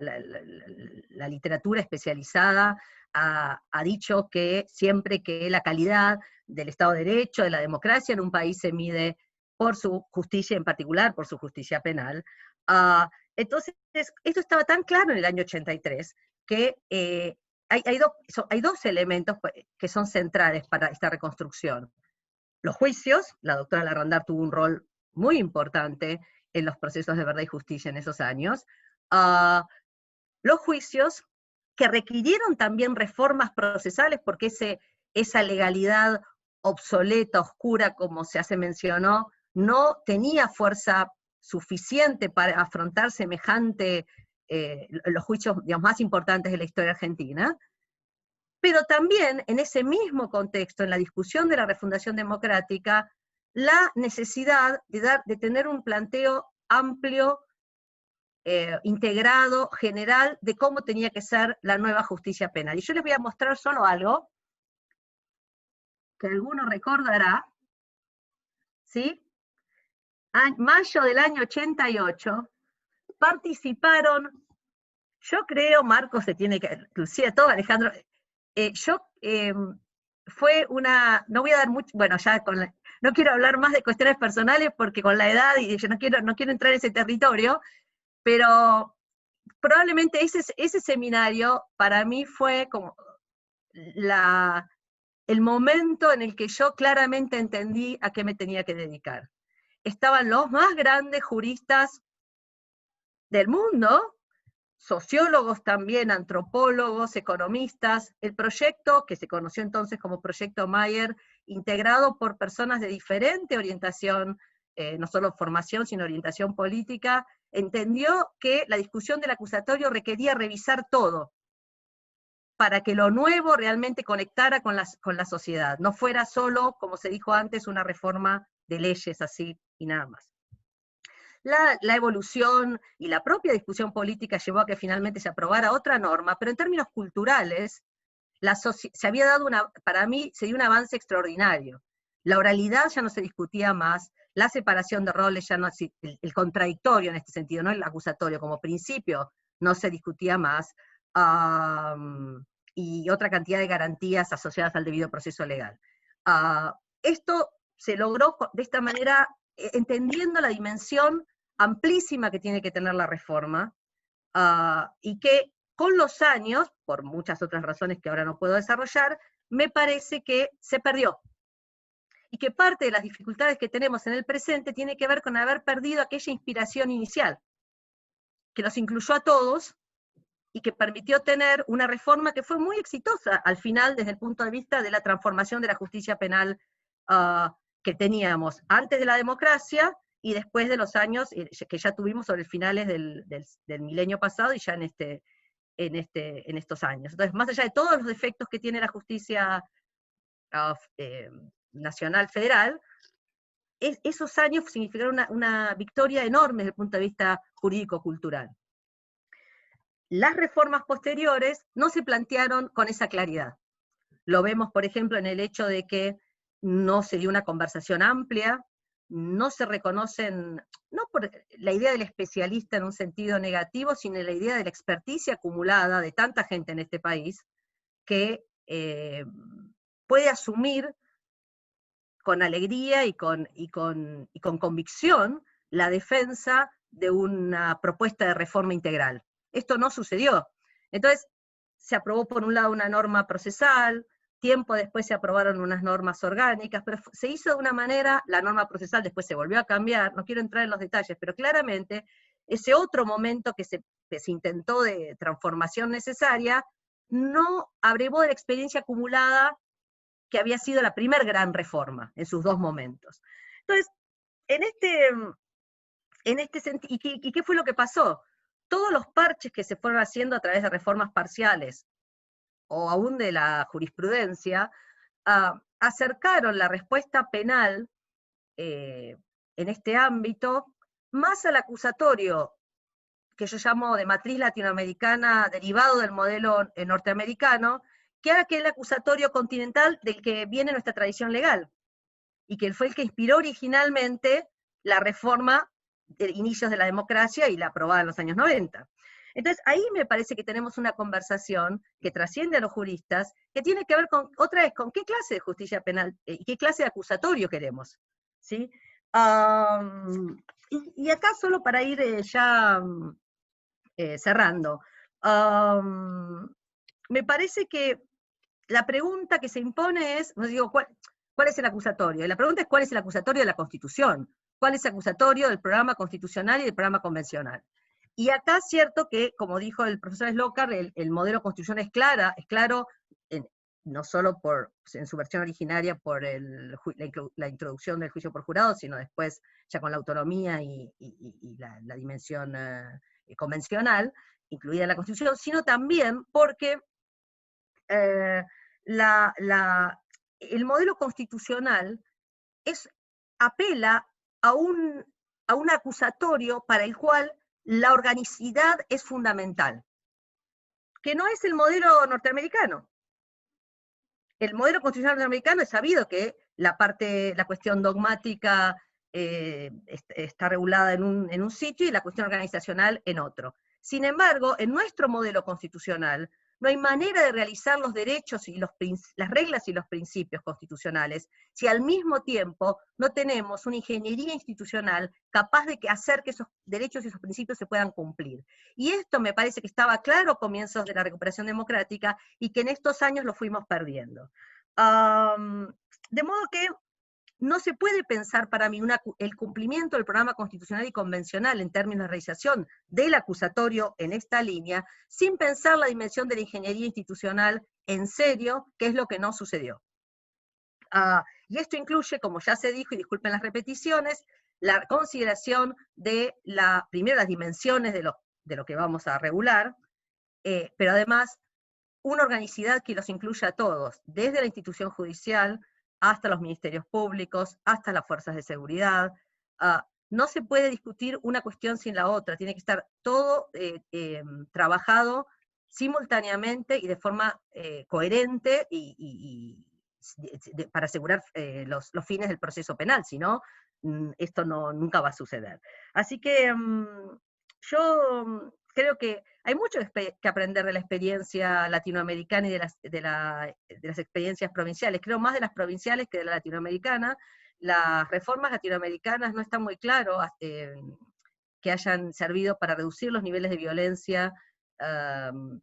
literatura especializada ha dicho que siempre que la calidad del Estado de Derecho, de la democracia en un país se mide por su justicia, en particular por su justicia penal. Entonces, esto estaba tan claro en el año 83 que hay dos elementos que son centrales para esta reconstrucción. Los juicios, la doctora Larrandar tuvo un rol muy importante en los procesos de verdad y justicia en esos años. Los juicios que requirieron también reformas procesales, porque esa legalidad obsoleta, oscura, como se mencionó, no tenía fuerza suficiente para afrontar semejante, los juicios, digamos, más importantes de la historia argentina, pero también en ese mismo contexto, en la discusión de la refundación democrática, la necesidad de tener un planteo amplio, integrado, general, de cómo tenía que ser la nueva justicia penal. Y yo les voy a mostrar solo algo que alguno recordará, ¿sí? Mayo del año 88, participaron, yo creo, Marcos se tiene que, Lucía, todo, Alejandro, fue una, no voy a dar mucho, bueno, ya no quiero hablar más de cuestiones personales porque con la edad, y yo no quiero entrar en ese territorio, pero probablemente ese seminario para mí fue como el momento en el que yo claramente entendí a qué me tenía que dedicar. Estaban los más grandes juristas del mundo, sociólogos también, antropólogos, economistas, el proyecto, que se conoció entonces como Proyecto Mayer, integrado por personas de diferente orientación, no solo formación, sino orientación política, entendió que la discusión del acusatorio requería revisar todo, para que lo nuevo realmente conectara con la sociedad, no fuera solo, como se dijo antes, una reforma de leyes así y nada más. La evolución y la propia discusión política llevó a que finalmente se aprobara otra norma, pero en términos culturales, se había dado para mí, se dio un avance extraordinario. La oralidad ya no se discutía más, la separación de roles ya no, el contradictorio en este sentido, no el acusatorio como principio, no se discutía más, y otra cantidad de garantías asociadas al debido proceso legal. Esto se logró de esta manera, entendiendo la dimensión amplísima que tiene que tener la reforma, y que con los años, por muchas otras razones que ahora no puedo desarrollar, me parece que se perdió. Y que parte de las dificultades que tenemos en el presente tiene que ver con haber perdido aquella inspiración inicial, que los incluyó a todos, y que permitió tener una reforma que fue muy exitosa al final desde el punto de vista de la transformación de la justicia penal que teníamos antes de la democracia y después de los años que ya tuvimos sobre finales del milenio pasado y ya en estos años. Entonces, más allá de todos los defectos que tiene la justicia nacional federal, esos años significaron una victoria enorme desde el punto de vista jurídico-cultural. Las reformas posteriores no se plantearon con esa claridad. Lo vemos, por ejemplo, en el hecho de que no se dio una conversación amplia, no se reconocen, no por la idea del especialista en un sentido negativo, sino la idea de la experticia acumulada de tanta gente en este país, que puede asumir con alegría y con convicción la defensa de una propuesta de reforma integral. Esto no sucedió. Entonces, se aprobó por un lado una norma procesal, tiempo después se aprobaron unas normas orgánicas, pero se hizo de una manera, la norma procesal después se volvió a cambiar, no quiero entrar en los detalles, pero claramente ese otro momento que se intentó de transformación necesaria, no abrevó de la experiencia acumulada que había sido la primer gran reforma en sus dos momentos. Entonces, en este sentido, ¿y qué fue lo que pasó? Todos los parches que se fueron haciendo a través de reformas parciales, o aún de la jurisprudencia, acercaron la respuesta penal en este ámbito más al acusatorio, que yo llamo de matriz latinoamericana, derivado del modelo norteamericano, que a aquel acusatorio continental del que viene nuestra tradición legal, y que fue el que inspiró originalmente la reforma de inicios de la democracia y la aprobada en los años 90. Entonces, ahí me parece que tenemos una conversación que trasciende a los juristas, que tiene que ver con, otra vez, con qué clase de justicia penal y qué clase de acusatorio queremos, ¿sí? Y acá solo para ir cerrando, me parece que la pregunta que se impone es, no digo, ¿cuál es el acusatorio? Y la pregunta es, ¿cuál es el acusatorio de la Constitución? ¿Cuál es el acusatorio del programa constitucional y del programa convencional? Y acá es cierto que, como dijo el profesor Slokar, el modelo constitución es claro, no solo en su versión originaria por la introducción del juicio por jurado, sino después ya con la autonomía y la dimensión convencional, incluida la Constitución, sino también porque el modelo constitucional apela a un acusatorio para el cual la organicidad es fundamental, que no es el modelo norteamericano. El modelo constitucional norteamericano es sabido que la cuestión dogmática está regulada en un sitio y la cuestión organizacional en otro. Sin embargo, en nuestro modelo constitucional no hay manera de realizar los derechos y las reglas y los principios constitucionales si al mismo tiempo no tenemos una ingeniería institucional capaz de hacer que esos derechos y esos principios se puedan cumplir. Y esto me parece que estaba claro a comienzos de la recuperación democrática y que en estos años lo fuimos perdiendo. De modo que no se puede pensar para mí el cumplimiento del programa constitucional y convencional en términos de realización del acusatorio en esta línea, sin pensar la dimensión de la ingeniería institucional en serio, que es lo que no sucedió. Y esto incluye, como ya se dijo, y disculpen las repeticiones, la consideración de primero las dimensiones de lo que vamos a regular, pero además una organicidad que los incluya a todos, desde la institución judicial, hasta los ministerios públicos, hasta las fuerzas de seguridad. No se puede discutir una cuestión sin la otra, tiene que estar todo trabajado simultáneamente y de forma coherente para asegurar los fines del proceso penal, si no, esto nunca va a suceder. Así que yo creo que hay mucho que aprender de la experiencia latinoamericana y de las experiencias provinciales. Creo más de las provinciales que de la latinoamericana. Las reformas latinoamericanas no están muy claro que hayan servido para reducir los niveles de violencia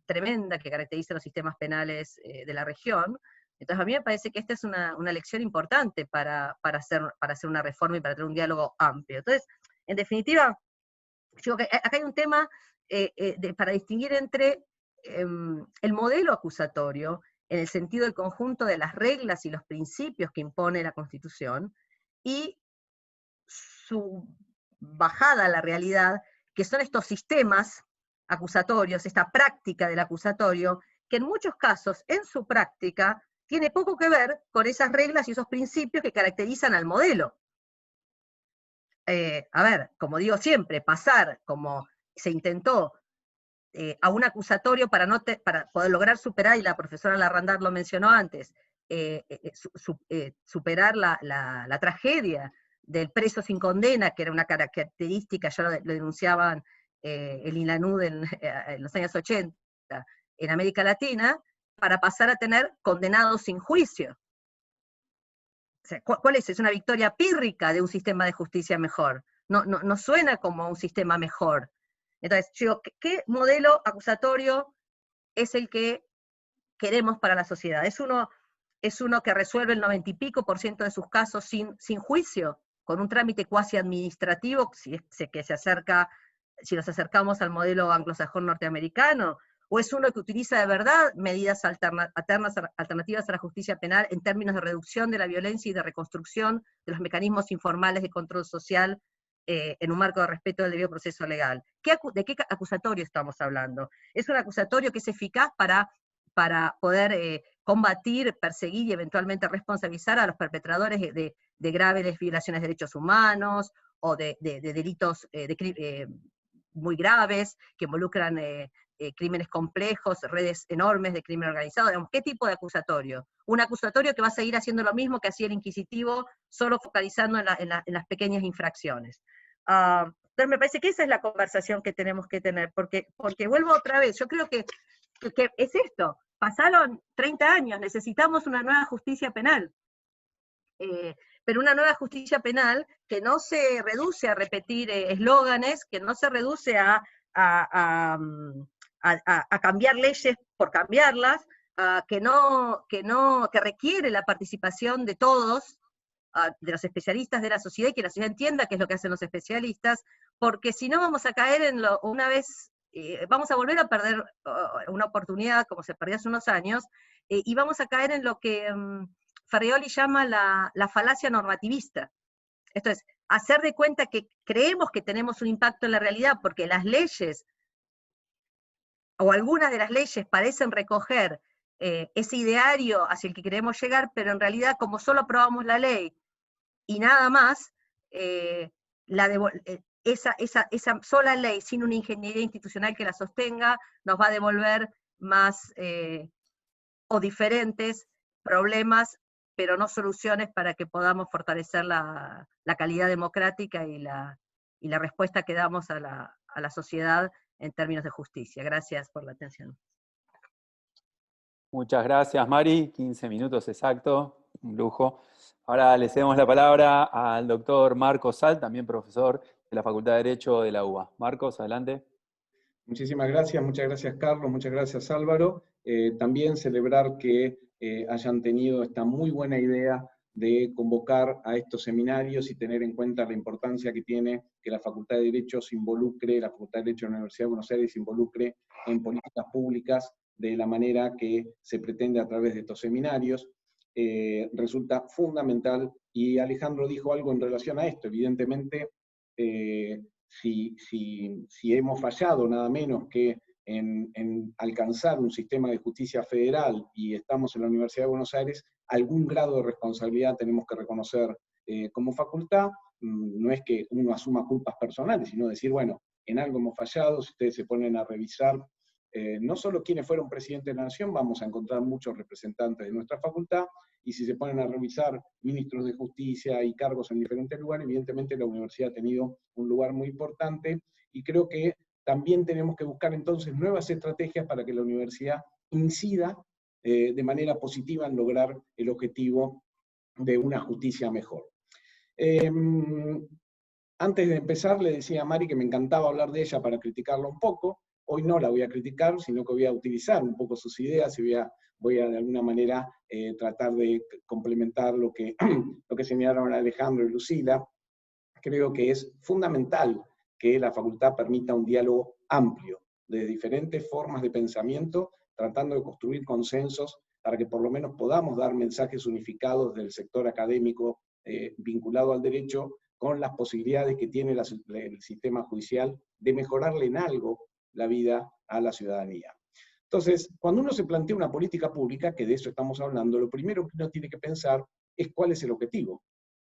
tremenda que caracterizan los sistemas penales de la región. Entonces a mí me parece que esta es una lección importante para hacer una reforma y para tener un diálogo amplio. Entonces, en definitiva, yo creo que acá hay un tema para distinguir entre el modelo acusatorio, en el sentido del conjunto de las reglas y los principios que impone la Constitución, y su bajada a la realidad, que son estos sistemas acusatorios, esta práctica del acusatorio, que en muchos casos, en su práctica, tiene poco que ver con esas reglas y esos principios que caracterizan al modelo. A ver, como digo siempre, pasar como se intentó a un acusatorio para poder lograr superar, y la profesora Larrandar lo mencionó antes, superar la tragedia del preso sin condena, que era una característica, ya lo denunciaban el INANUD en los años 80, en América Latina, para pasar a tener condenados sin juicio. O sea, ¿cuál es? Es una victoria pírrica de un sistema de justicia mejor. No suena como un sistema mejor. Entonces, yo digo, ¿qué modelo acusatorio es el que queremos para la sociedad? Es uno es uno que resuelve el 90 y pico % de sus casos sin juicio, con un trámite cuasi administrativo, si nos acercamos al modelo anglosajón norteamericano, o es uno que utiliza de verdad medidas alternativas a la justicia penal en términos de reducción de la violencia y de reconstrucción de los mecanismos informales de control social en un marco de respeto del debido proceso legal. ¿De qué acusatorio estamos hablando? Es un acusatorio que es eficaz para poder combatir, perseguir y eventualmente responsabilizar a los perpetradores de graves violaciones de derechos humanos o de delitos muy graves que involucran crímenes complejos, redes enormes de crimen organizado. Digamos, ¿qué tipo de acusatorio? Un acusatorio que va a seguir haciendo lo mismo que hacía el inquisitivo, solo focalizando en las pequeñas infracciones. Entonces me parece que esa es la conversación que tenemos que tener, porque vuelvo otra vez, yo creo que es esto, pasaron 30 años, necesitamos una nueva justicia penal, pero una nueva justicia penal que no se reduce a repetir eslóganes, que no se reduce a cambiar leyes por cambiarlas, que requiere la participación de todos, de los especialistas de la sociedad, y que la sociedad entienda qué es lo que hacen los especialistas, porque si no vamos a caer en vamos a volver a perder una oportunidad como se perdió hace unos años, y vamos a caer en lo que Ferrioli llama la falacia normativista. Esto es, hacer de cuenta que creemos que tenemos un impacto en la realidad porque las leyes, o algunas de las leyes parecen recoger ese ideario hacia el que queremos llegar, pero en realidad como solo aprobamos la ley y nada más, esa sola ley sin una ingeniería institucional que la sostenga nos va a devolver más o diferentes problemas, pero no soluciones para que podamos fortalecer la calidad democrática y la respuesta que damos a la sociedad en términos de justicia. Gracias por la atención. Muchas gracias, Mari. 15 minutos exacto, un lujo. Ahora le cedemos la palabra al doctor Marcos Salt, también profesor de la Facultad de Derecho de la UBA. Marcos, adelante. Muchísimas gracias, muchas gracias Carlos, muchas gracias Álvaro. También celebrar que hayan tenido esta muy buena idea de convocar a estos seminarios y tener en cuenta la importancia que tiene que la Facultad de Derecho se involucre, la Facultad de Derecho de la Universidad de Buenos Aires se involucre en políticas públicas de la manera que se pretende a través de estos seminarios. Resulta fundamental, y Alejandro dijo algo en relación a esto. Evidentemente, si hemos fallado nada menos que en alcanzar un sistema de justicia federal y estamos en la Universidad de Buenos Aires, algún grado de responsabilidad tenemos que reconocer como facultad. No es que uno asuma culpas personales, sino decir, bueno, en algo hemos fallado. Si ustedes se ponen a revisar no solo quienes fueron presidentes de la Nación, vamos a encontrar muchos representantes de nuestra facultad, y si se ponen a revisar ministros de justicia y cargos en diferentes lugares, evidentemente la universidad ha tenido un lugar muy importante, y creo que también tenemos que buscar entonces nuevas estrategias para que la universidad incida de manera positiva en lograr el objetivo de una justicia mejor. Antes de empezar le decía a Mari que me encantaba hablar de ella para criticarla un poco. Hoy no la voy a criticar, sino que voy a utilizar un poco sus ideas y voy a de alguna manera tratar de complementar lo que señalaron Alejandro y Lucila. Creo que es fundamental que la facultad permita un diálogo amplio de diferentes formas de pensamiento, tratando de construir consensos para que por lo menos podamos dar mensajes unificados del sector académico vinculado al derecho, con las posibilidades que tiene el sistema judicial de mejorarle en algo la vida a la ciudadanía. Entonces, cuando uno se plantea una política pública, que de eso estamos hablando, lo primero que uno tiene que pensar es cuál es el objetivo.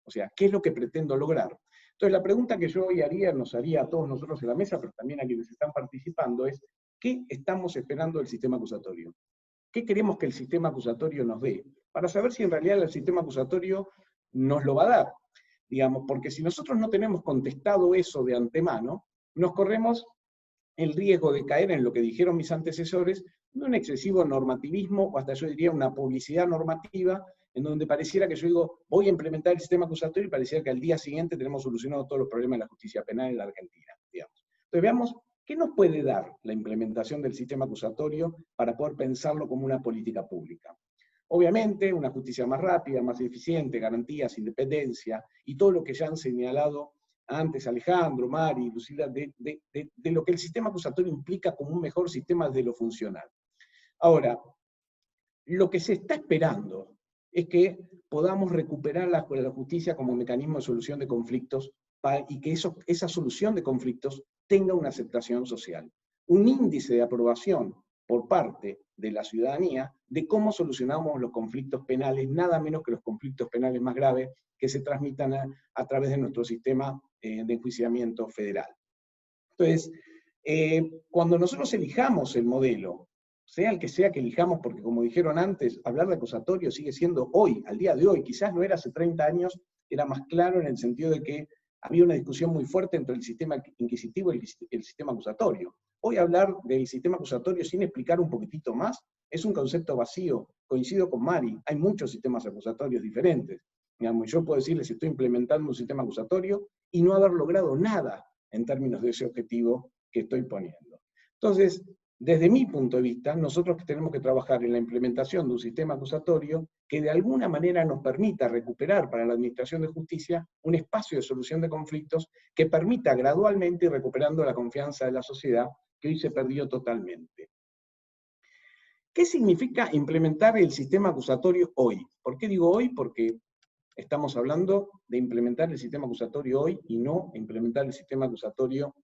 O sea, ¿qué es lo que pretendo lograr? Entonces, la pregunta que yo hoy nos haría a todos nosotros en la mesa, pero también a quienes están participando, es ¿qué estamos esperando del sistema acusatorio? ¿Qué queremos que el sistema acusatorio nos dé? Para saber si en realidad el sistema acusatorio nos lo va a dar. Digamos, porque si nosotros no tenemos contestado eso de antemano, nos corremos el riesgo de caer en lo que dijeron mis antecesores, de un excesivo normativismo, o hasta yo diría una publicidad normativa, en donde pareciera que yo digo, voy a implementar el sistema acusatorio, y pareciera que al día siguiente tenemos solucionado todos los problemas de la justicia penal en la Argentina, digamos. Entonces veamos, ¿qué nos puede dar la implementación del sistema acusatorio para poder pensarlo como una política pública? Obviamente, una justicia más rápida, más eficiente, garantías, independencia, y todo lo que ya han señalado antes Alejandro, Mari, Lucila, de lo que el sistema acusatorio implica como un mejor sistema de lo funcional. Ahora, lo que se está esperando es que podamos recuperar la justicia como mecanismo de solución de conflictos y que esa solución de conflictos tenga una aceptación social. Un índice de aprobación por parte de la ciudadanía de cómo solucionamos los conflictos penales, nada menos que los conflictos penales más graves que se transmitan a través de nuestro sistema de enjuiciamiento federal. Entonces, cuando nosotros elijamos el modelo, sea el que sea que elijamos, porque como dijeron antes, hablar de acusatorio sigue siendo hoy, al día de hoy, quizás no era hace 30 años, era más claro en el sentido de que había una discusión muy fuerte entre el sistema inquisitivo y el sistema acusatorio. Hoy hablar del sistema acusatorio sin explicar un poquitito más es un concepto vacío. Coincido con Mari, hay muchos sistemas acusatorios diferentes. Digamos, yo puedo decirles, estoy implementando un sistema acusatorio y no haber logrado nada en términos de ese objetivo que estoy poniendo. Entonces, desde mi punto de vista, nosotros tenemos que trabajar en la implementación de un sistema acusatorio que de alguna manera nos permita recuperar para la Administración de Justicia un espacio de solución de conflictos que permita gradualmente ir recuperando la confianza de la sociedad que hoy se perdió totalmente. ¿Qué significa implementar el sistema acusatorio hoy? ¿Por qué digo hoy? Porque estamos hablando de implementar el sistema acusatorio hoy y no implementar el sistema acusatorio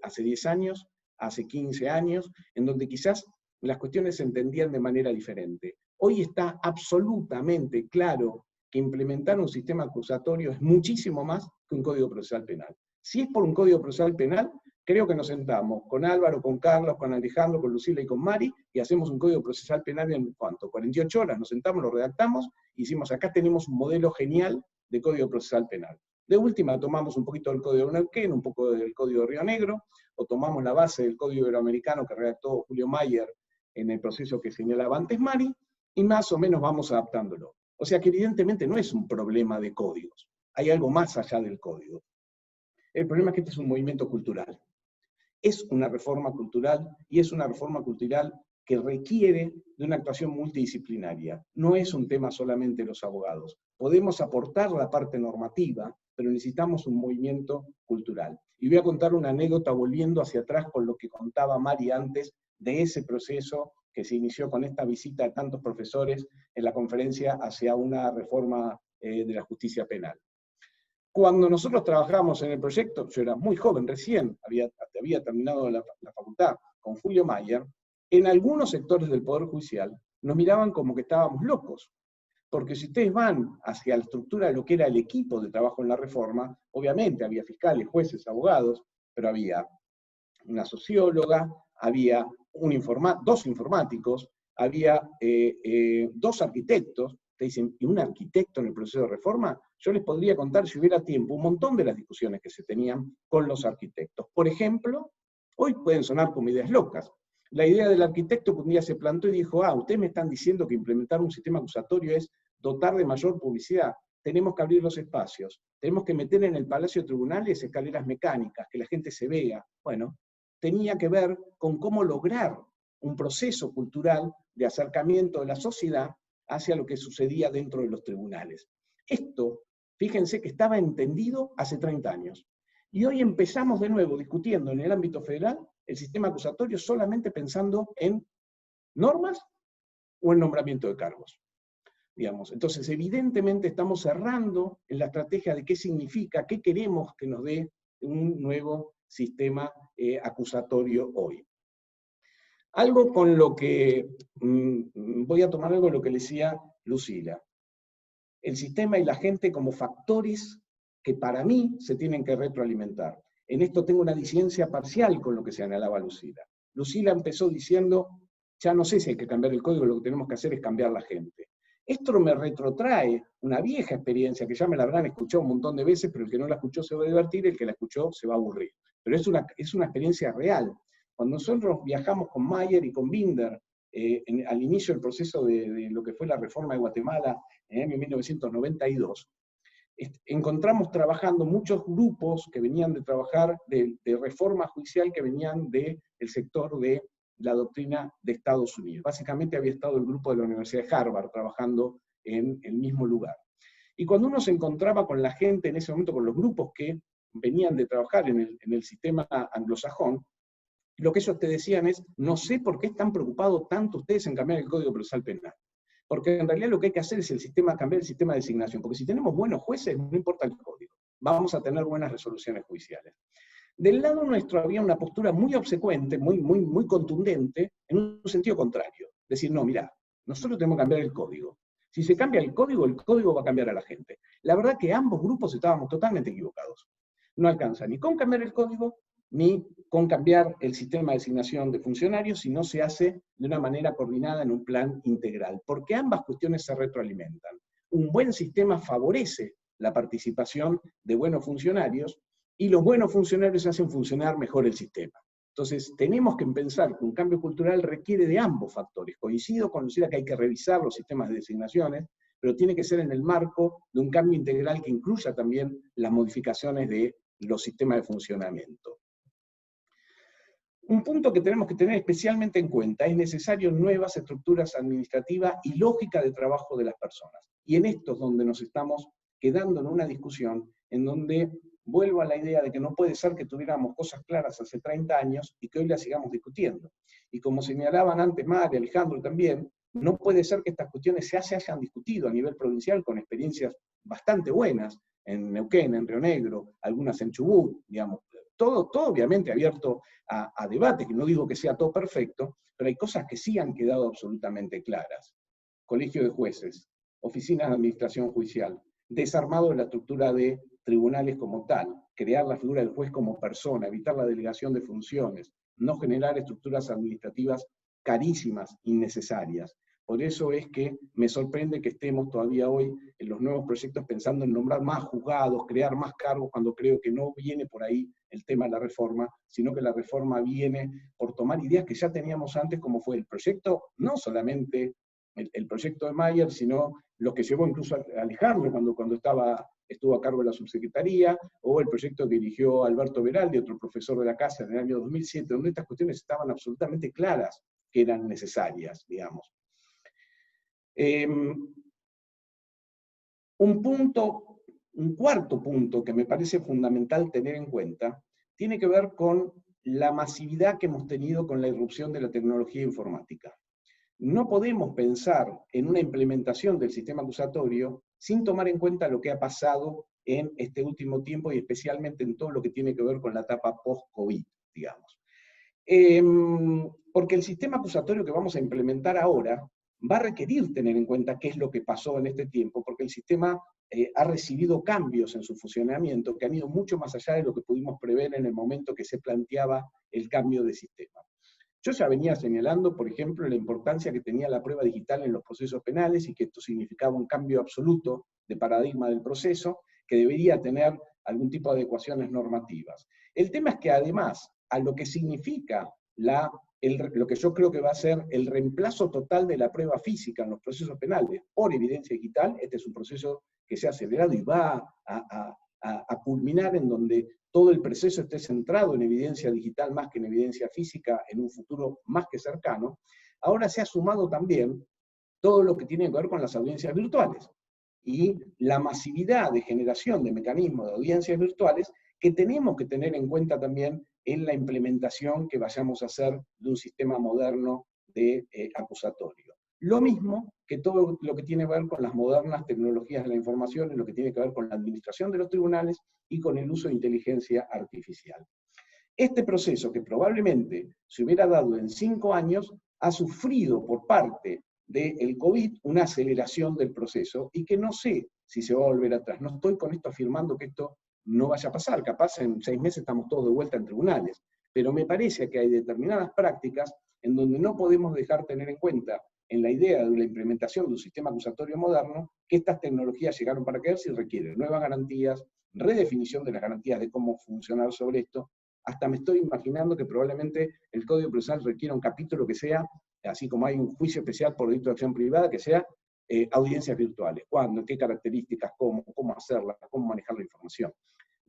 hace 10 años, hace 15 años, en donde quizás las cuestiones se entendían de manera diferente. Hoy está absolutamente claro que implementar un sistema acusatorio es muchísimo más que un Código Procesal Penal. Si es por un Código Procesal Penal, creo que nos sentamos con Álvaro, con Carlos, con Alejandro, con Lucila y con Mari, y hacemos un Código Procesal Penal en ¿cuánto? 48 horas, nos sentamos, lo redactamos, y decimos, acá tenemos un modelo genial de Código Procesal Penal. De última, tomamos un poquito del Código de Neuquén, un poco del Código de Río Negro, o tomamos la base del Código Iberoamericano que redactó Julio Mayer en el proceso que señalaba antes Mari, y más o menos vamos adaptándolo. O sea que evidentemente no es un problema de códigos, hay algo más allá del código. El problema es que este es un movimiento cultural. Es una reforma cultural, y es una reforma cultural que requiere de una actuación multidisciplinaria. No es un tema solamente de los abogados. Podemos aportar la parte normativa, pero necesitamos un movimiento cultural. Y voy a contar una anécdota volviendo hacia atrás con lo que contaba Mari antes de ese proceso que se inició con esta visita de tantos profesores en la conferencia hacia una reforma de la justicia penal. Cuando nosotros trabajamos en el proyecto, yo era muy joven, recién había terminado la facultad con Julio Mayer, en algunos sectores del Poder Judicial nos miraban como que estábamos locos. Porque si ustedes van hacia la estructura de lo que era el equipo de trabajo en la reforma, obviamente había fiscales, jueces, abogados, pero había una socióloga, había dos informáticos, había 2 arquitectos. Te dicen, ¿y un arquitecto en el proceso de reforma? Yo les podría contar, si hubiera tiempo, un montón de las discusiones que se tenían con los arquitectos. Por ejemplo, hoy pueden sonar como ideas locas. La idea del arquitecto que un día se plantó y dijo, ustedes me están diciendo que implementar un sistema acusatorio es dotar de mayor publicidad. Tenemos que abrir los espacios. Tenemos que meter en el Palacio de Tribunales escaleras mecánicas, que la gente se vea. Bueno, tenía que ver con cómo lograr un proceso cultural de acercamiento de la sociedad hacia lo que sucedía dentro de los tribunales. Esto, fíjense que estaba entendido hace 30 años. Y hoy empezamos de nuevo discutiendo en el ámbito federal el sistema acusatorio solamente pensando en normas o en nombramiento de cargos. Digamos. Entonces, evidentemente estamos cerrando en la estrategia de qué significa, qué queremos que nos dé un nuevo sistema acusatorio hoy. Algo con lo que, voy a tomar algo de lo que le decía Lucila. El sistema y la gente como factores que para mí se tienen que retroalimentar. En esto tengo una disidencia parcial con lo que señalaba Lucila. Lucila empezó diciendo, ya no sé si hay que cambiar el código, lo que tenemos que hacer es cambiar la gente. Esto me retrotrae una vieja experiencia que ya me la habrán escuchado un montón de veces, pero el que no la escuchó se va a divertir, el que la escuchó se va a aburrir. Pero es una experiencia real. Cuando nosotros viajamos con Mayer y con Binder al inicio del proceso de lo que fue la reforma de Guatemala en el año 1992, encontramos trabajando muchos grupos que venían de trabajar de reforma judicial, que venían del sector de la doctrina de Estados Unidos. Básicamente había estado el grupo de la Universidad de Harvard trabajando en el mismo lugar. Y cuando uno se encontraba con la gente en ese momento, con los grupos que venían de trabajar en el sistema anglosajón, lo que ellos te decían es, no sé por qué están preocupados tanto ustedes en cambiar el Código Procesal Penal. Porque en realidad lo que hay que hacer es cambiar el sistema de designación. Porque si tenemos buenos jueces, no importa el código. Vamos a tener buenas resoluciones judiciales. Del lado nuestro había una postura muy obsecuente, muy contundente, en un sentido contrario. Decir, no, mirá, nosotros tenemos que cambiar el código. Si se cambia el código va a cambiar a la gente. La verdad que ambos grupos estábamos totalmente equivocados. No alcanza ni con cambiar el código, ni con cambiar el sistema de designación de funcionarios, si no se hace de una manera coordinada en un plan integral, porque ambas cuestiones se retroalimentan. Un buen sistema favorece la participación de buenos funcionarios, y los buenos funcionarios hacen funcionar mejor el sistema. Entonces, tenemos que pensar que un cambio cultural requiere de ambos factores. Coincido con Lucila que hay que revisar los sistemas de designaciones, pero tiene que ser en el marco de un cambio integral que incluya también las modificaciones de los sistemas de funcionamiento. Un punto que tenemos que tener especialmente en cuenta, es necesario nuevas estructuras administrativas y lógica de trabajo de las personas. Y en esto es donde nos estamos quedando en una discusión en donde vuelvo a la idea de que no puede ser que tuviéramos cosas claras hace 30 años y que hoy las sigamos discutiendo. Y como señalaban antes Mari, Alejandro también, no puede ser que estas cuestiones se hayan discutido a nivel provincial con experiencias bastante buenas, en Neuquén, en Río Negro, algunas en Chubut, digamos, todo obviamente abierto a debate, que no digo que sea todo perfecto, pero hay cosas que sí han quedado absolutamente claras. Colegio de jueces, oficinas de administración judicial, desarmado de la estructura de tribunales como tal, crear la figura del juez como persona, evitar la delegación de funciones, no generar estructuras administrativas carísimas, innecesarias. Por eso es que me sorprende que estemos todavía hoy en los nuevos proyectos pensando en nombrar más juzgados, crear más cargos, cuando creo que no viene por ahí el tema de la reforma, sino que la reforma viene por tomar ideas que ya teníamos antes, como fue el proyecto, no solamente el proyecto de Mayer, sino lo que llevó incluso a Alejandro cuando estuvo a cargo de la subsecretaría, o el proyecto que dirigió Alberto Veraldi, otro profesor de la casa, en el año 2007, donde estas cuestiones estaban absolutamente claras que eran necesarias, digamos. Un cuarto punto que me parece fundamental tener en cuenta, tiene que ver con la masividad que hemos tenido con la irrupción de la tecnología informática. No podemos pensar en una implementación del sistema acusatorio sin tomar en cuenta lo que ha pasado en este último tiempo y especialmente en todo lo que tiene que ver con la etapa post-COVID, digamos. Porque el sistema acusatorio que vamos a implementar ahora va a requerir tener en cuenta qué es lo que pasó en este tiempo, porque el sistema ha recibido cambios en su funcionamiento que han ido mucho más allá de lo que pudimos prever en el momento que se planteaba el cambio de sistema. Yo ya venía señalando, por ejemplo, la importancia que tenía la prueba digital en los procesos penales y que esto significaba un cambio absoluto de paradigma del proceso, que debería tener algún tipo de adecuaciones normativas. El tema es que además, a lo que significa lo que yo creo que va a ser el reemplazo total de la prueba física en los procesos penales por evidencia digital, este es un proceso que se ha acelerado y va a culminar en donde todo el proceso esté centrado en evidencia digital más que en evidencia física en un futuro más que cercano. Ahora se ha sumado también todo lo que tiene que ver con las audiencias virtuales y la masividad de generación de mecanismos de audiencias virtuales que tenemos que tener en cuenta también en la implementación que vayamos a hacer de un sistema moderno de acusatorio. Lo mismo que todo lo que tiene que ver con las modernas tecnologías de la información, en lo que tiene que ver con la administración de los tribunales y con el uso de inteligencia artificial. Este proceso, que probablemente se hubiera dado en 5 años, ha sufrido por parte del COVID una aceleración del proceso y que no sé si se va a volver atrás. No estoy con esto afirmando que esto no vaya a pasar, capaz en 6 meses estamos todos de vuelta en tribunales, pero me parece que hay determinadas prácticas en donde no podemos dejar tener en cuenta en la idea de la implementación de un sistema acusatorio moderno, que estas tecnologías llegaron para quedarse y requieren nuevas garantías, redefinición de las garantías de cómo funcionar sobre esto. Hasta me estoy imaginando que probablemente el Código Procesal requiera un capítulo que sea, así como hay un juicio especial por delito de acción privada, que sea audiencias virtuales. ¿Cuándo? ¿Qué características? ¿Cómo hacerlas? ¿Cómo manejar la información?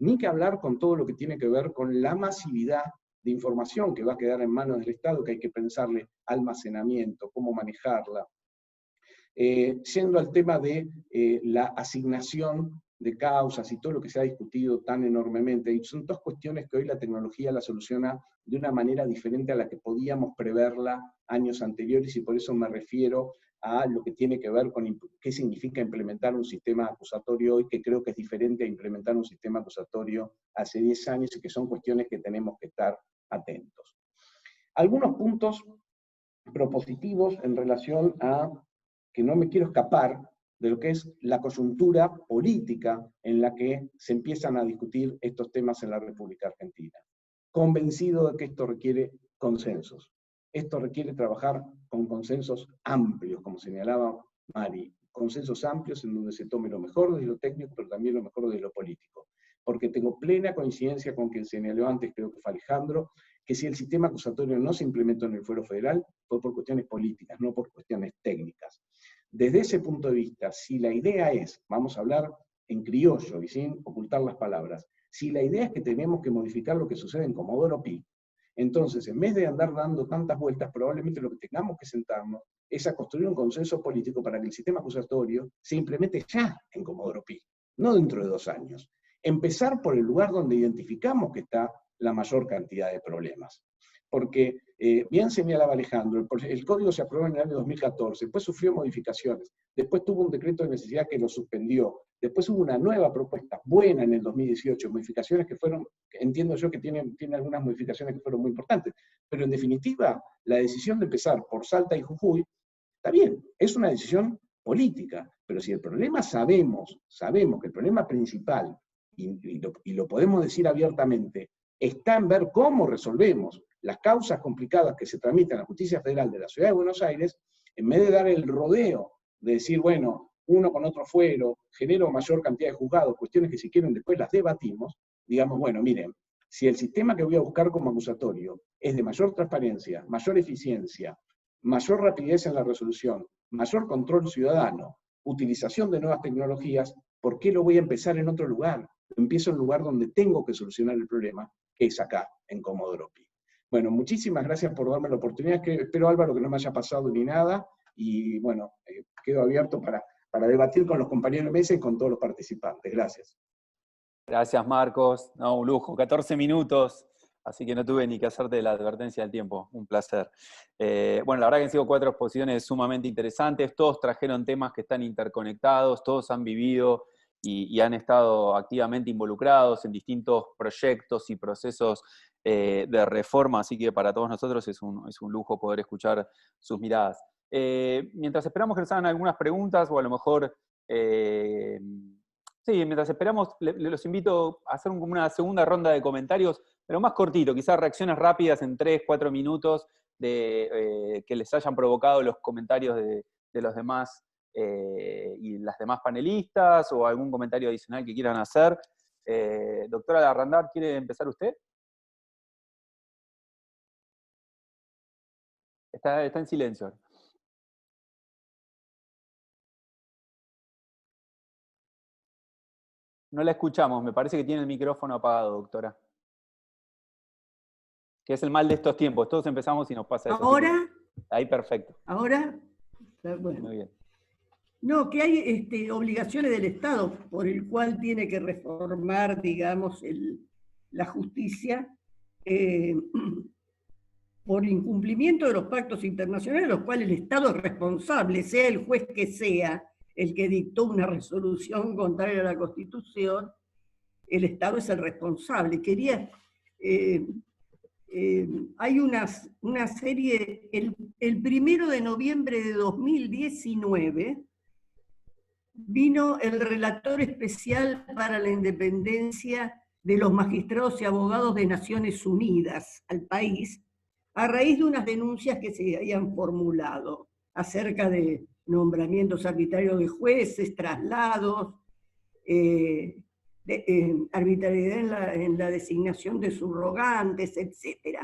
Ni que hablar con todo lo que tiene que ver con la masividad de información que va a quedar en manos del Estado, que hay que pensarle almacenamiento, cómo manejarla. Yendo al tema de la asignación de causas y todo lo que se ha discutido tan enormemente, y son dos cuestiones que hoy la tecnología la soluciona de una manera diferente a la que podíamos preverla años anteriores, y por eso me refiero a lo que tiene que ver con qué significa implementar un sistema acusatorio hoy, que creo que es diferente a implementar un sistema acusatorio hace 10 años, y que son cuestiones que tenemos que estar atentos. Algunos puntos propositivos en relación a que no me quiero escapar de lo que es la coyuntura política en la que se empiezan a discutir estos temas en la República Argentina. Convencido de que esto requiere consensos. Esto requiere trabajar con consensos amplios, como señalaba Mari. Consensos amplios en donde se tome lo mejor de lo técnico, pero también lo mejor de lo político. Porque tengo plena coincidencia con quien señaló antes, creo que fue Alejandro, que si el sistema acusatorio no se implementó en el fuero federal, fue por cuestiones políticas, no por cuestiones técnicas. Desde ese punto de vista, si la idea es, vamos a hablar en criollo y sin ocultar las palabras, si la idea es que tenemos que modificar lo que sucede en Comodoro Pi, entonces en vez de andar dando tantas vueltas, probablemente lo que tengamos que sentarnos es a construir un consenso político para que el sistema acusatorio se implemente ya en Comodoro Pi, no dentro de 2 años. Empezar por el lugar donde identificamos que está la mayor cantidad de problemas. Porque, bien señalaba Alejandro, el código se aprobó en el año 2014, después sufrió modificaciones, después tuvo un decreto de necesidad que lo suspendió, después hubo una nueva propuesta buena en el 2018, modificaciones que fueron, entiendo yo que tiene algunas modificaciones que fueron muy importantes, pero en definitiva, la decisión de empezar por Salta y Jujuy, está bien, es una decisión política, pero si el problema sabemos que el problema principal, y lo podemos decir abiertamente, está en ver cómo resolvemos las causas complicadas que se tramitan en la Justicia Federal de la Ciudad de Buenos Aires, en vez de dar el rodeo de decir, bueno, uno con otro fuero, genero mayor cantidad de juzgados, cuestiones que si quieren después las debatimos, digamos, bueno, miren, si el sistema que voy a buscar como acusatorio es de mayor transparencia, mayor eficiencia, mayor rapidez en la resolución, mayor control ciudadano, utilización de nuevas tecnologías, ¿por qué lo voy a empezar en otro lugar? Empiezo en el lugar donde tengo que solucionar el problema, que es acá, en Comodoro Pi. Bueno, muchísimas gracias por darme la oportunidad, que espero, Álvaro, que no me haya pasado ni nada, y bueno, quedo abierto para debatir con los compañeros de mesa y con todos los participantes. Gracias. Gracias, Marcos. No, un lujo. 14 minutos, así que no tuve ni que hacerte la advertencia del tiempo. Un placer. Bueno, la verdad que han sido 4 exposiciones sumamente interesantes. Todos trajeron temas que están interconectados, todos han vivido y han estado activamente involucrados en distintos proyectos y procesos de reforma, así que para todos nosotros es un lujo poder escuchar sus miradas. Mientras esperamos que nos hagan algunas preguntas, o a lo mejor, sí, mientras esperamos, los invito a hacer como una segunda ronda de comentarios, pero más cortito, quizás reacciones rápidas en 3, 4 minutos que les hayan provocado los comentarios de los demás y las demás panelistas, o algún comentario adicional que quieran hacer. Doctora Larrandar, ¿quiere empezar usted? Está en silencio. No la escuchamos, me parece que tiene el micrófono apagado, doctora. Que es el mal de estos tiempos, todos empezamos y nos pasa eso. ¿Ahora? Ahí, perfecto. ¿Ahora? Bueno. Muy bien. No, que hay obligaciones del Estado por el cual tiene que reformar, digamos, la justicia por incumplimiento de los pactos internacionales, los cuales el Estado es responsable, sea el juez que sea el que dictó una resolución contraria a la Constitución, el Estado es el responsable. Hay una serie, el 1 de noviembre de 2019, vino el relator especial para la independencia de los magistrados y abogados de Naciones Unidas al país, a raíz de unas denuncias que se habían formulado acerca de nombramientos arbitrarios de jueces, traslados, arbitrariedad en la designación de subrogantes, etc.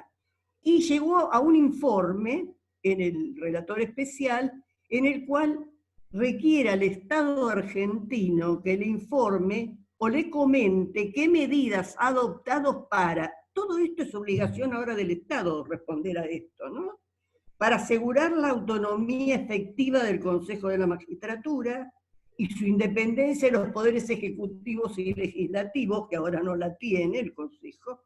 Y llegó a un informe en el relator especial en el cual requiere al Estado argentino que le informe o le comente qué medidas ha adoptado para todo esto es obligación ahora del Estado responder a esto, ¿no? Para asegurar la autonomía efectiva del Consejo de la Magistratura y su independencia de los poderes ejecutivos y legislativos, que ahora no la tiene el Consejo,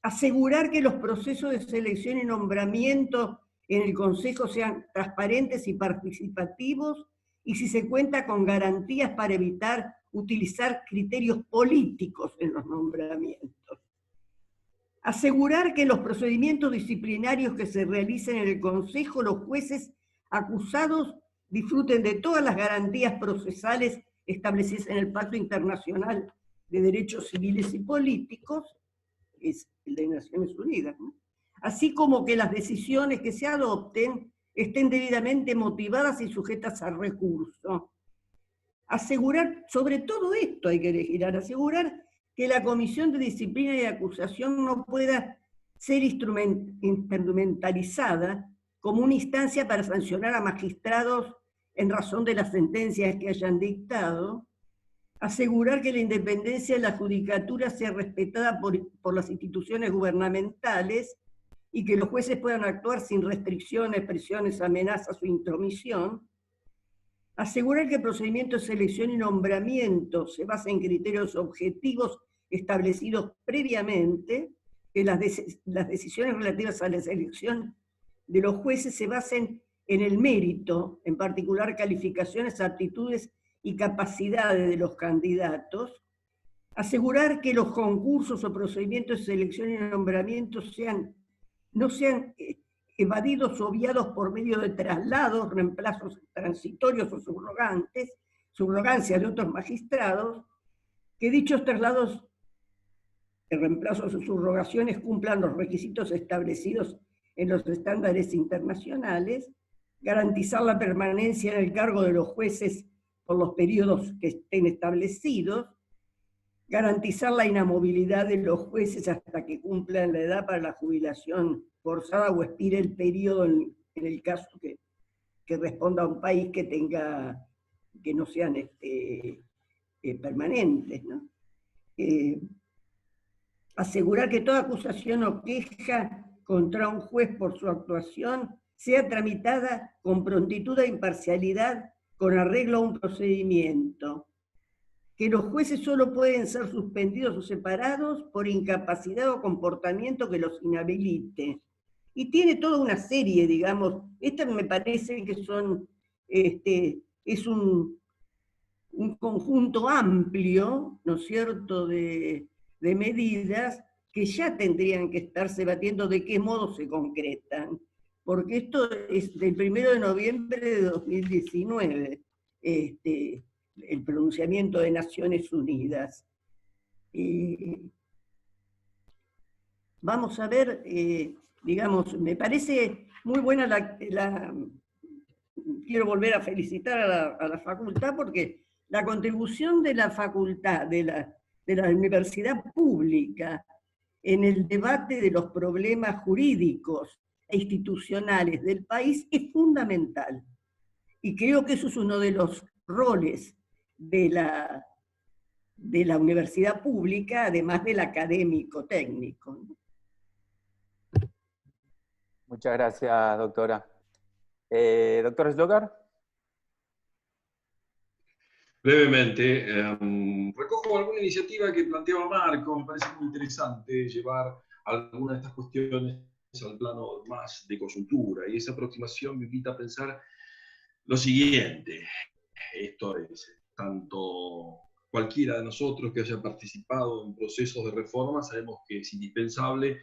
asegurar que los procesos de selección y nombramiento en el Consejo sean transparentes y participativos, y si se cuenta con garantías para evitar utilizar criterios políticos en los nombramientos. Asegurar que en los procedimientos disciplinarios que se realicen en el Consejo, los jueces acusados disfruten de todas las garantías procesales establecidas en el Pacto Internacional de Derechos Civiles y Políticos, que es el de Naciones Unidas, ¿no? Así como que las decisiones que se adopten estén debidamente motivadas y sujetas a recurso. Asegurar, sobre todo esto hay que legislar, asegurar que la Comisión de Disciplina y Acusación no pueda ser instrumentalizada como una instancia para sancionar a magistrados en razón de las sentencias que hayan dictado. Asegurar que la independencia de la judicatura sea respetada por las instituciones gubernamentales y que los jueces puedan actuar sin restricciones, presiones, amenazas o intromisión. Asegurar que el procedimiento de selección y nombramiento se basa en criterios objetivos establecidos previamente, que las decisiones relativas a la selección de los jueces se basen en el mérito, en particular calificaciones, aptitudes y capacidades de los candidatos. Asegurar que los concursos o procedimientos de selección y nombramiento no sean evadidos o obviados por medio de traslados, reemplazos transitorios o subrogancia de otros magistrados, que dichos traslados, reemplazos o subrogaciones cumplan los requisitos establecidos en los estándares internacionales, garantizar la permanencia en el cargo de los jueces por los periodos que estén establecidos, garantizar la inamovilidad de los jueces hasta que cumplan la edad para la jubilación forzada o expire el periodo en el caso que responda a un país que no sean permanentes, ¿no? Asegurar que toda acusación o queja contra un juez por su actuación sea tramitada con prontitud e imparcialidad con arreglo a un procedimiento. Que los jueces solo pueden ser suspendidos o separados por incapacidad o comportamiento que los inhabilite. Y tiene toda una serie, digamos, estas me parece que son, es un conjunto amplio, ¿no es cierto?, de medidas que ya tendrían que estarse batiendo de qué modo se concretan, porque esto es del 1 de noviembre de 2019, el pronunciamiento de Naciones Unidas. Vamos a ver, digamos, me parece muy buena quiero volver a felicitar a la facultad, porque la contribución de la facultad, de la universidad pública, en el debate de los problemas jurídicos e institucionales del país es fundamental. Y creo que eso es uno de los roles de la universidad pública, además del académico técnico. Muchas gracias, doctora. ¿Doctor Slogar? Brevemente, recojo alguna iniciativa que planteaba Marco, me parece muy interesante llevar algunas de estas cuestiones al plano más de coyuntura, y esa aproximación me invita a pensar lo siguiente: esto es, tanto cualquiera de nosotros que haya participado en procesos de reforma sabemos que es indispensable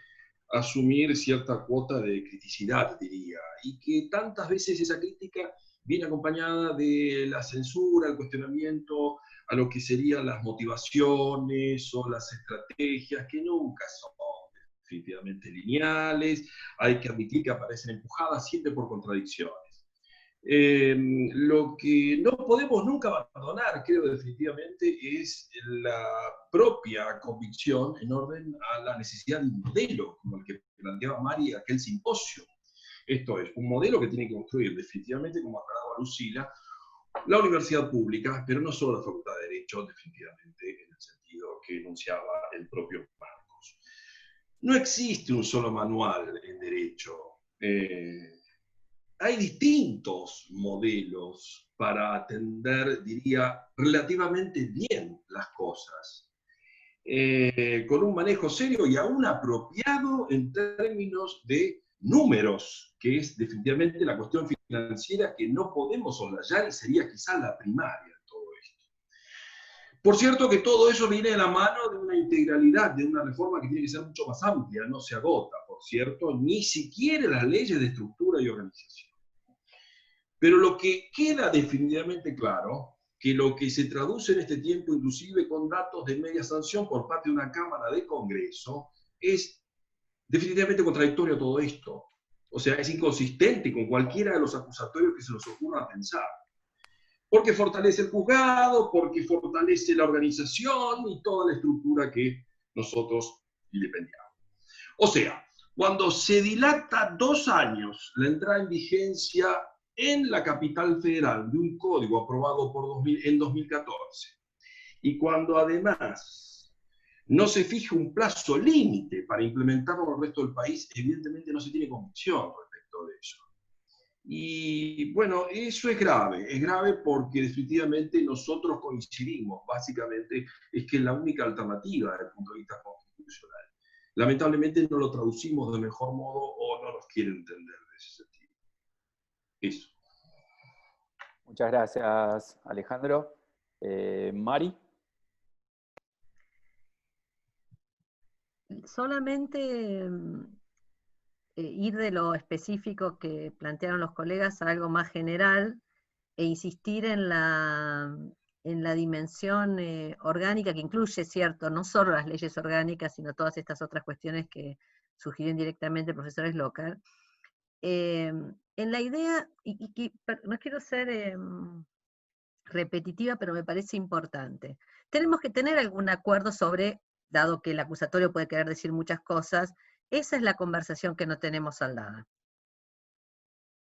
asumir cierta cuota de criticidad, diría, y que tantas veces esa crítica viene acompañada de la censura, el cuestionamiento a lo que serían las motivaciones o las estrategias, que nunca son definitivamente lineales, hay que admitir que aparecen empujadas siempre por contradicciones. Lo que no podemos nunca abandonar, creo definitivamente, es la propia convicción en orden a la necesidad de un modelo, como el que planteaba Mari en aquel simposio. Esto es, un modelo que tiene que construir definitivamente, como aclaraba Lucila, la universidad pública, pero no solo la Facultad de Derecho, definitivamente, en el sentido que enunciaba el propio Marcos. no existe un solo manual en derecho. Hay distintos modelos para atender, diría, relativamente bien las cosas, con un manejo serio y aún apropiado en términos de números, que es definitivamente la cuestión financiera que no podemos soslayar y sería quizás la primaria de todo esto. Por cierto que todo eso viene de la mano de una integralidad, de una reforma que tiene que ser mucho más amplia, no se agota, por cierto, ni siquiera las leyes de estructura y organización. Pero lo que queda definitivamente claro, que lo que se traduce en este tiempo, inclusive con datos de media sanción por parte de una Cámara de Congreso, es definitivamente contradictorio a todo esto. O sea, es inconsistente con cualquiera de los acusatorios que se nos ocurra pensar. Porque fortalece el juzgado, porque fortalece la organización y toda la estructura que nosotros vilipendiamos. O sea, cuando se dilata 2 años la entrada en vigencia en la capital federal de un código aprobado en 2014, y cuando además no se fija un plazo límite para implementarlo en el resto del país, evidentemente no se tiene convicción respecto de eso. Y bueno, eso es grave porque definitivamente nosotros coincidimos, básicamente, es que es la única alternativa desde el punto de vista constitucional. Lamentablemente no lo traducimos de mejor modo o no nos quieren entender de ese sentido. Eso. Muchas gracias, Alejandro. Mari. Solamente ir de lo específico que plantearon los colegas a algo más general e insistir en la dimensión orgánica que incluye, cierto, no solo las leyes orgánicas, sino todas estas otras cuestiones que sugirió indirectamente el profesor Slocar. En la idea, y no quiero ser repetitiva, pero me parece importante. Tenemos que tener algún acuerdo sobre, dado que el acusatorio puede querer decir muchas cosas, esa es la conversación que no tenemos saldada.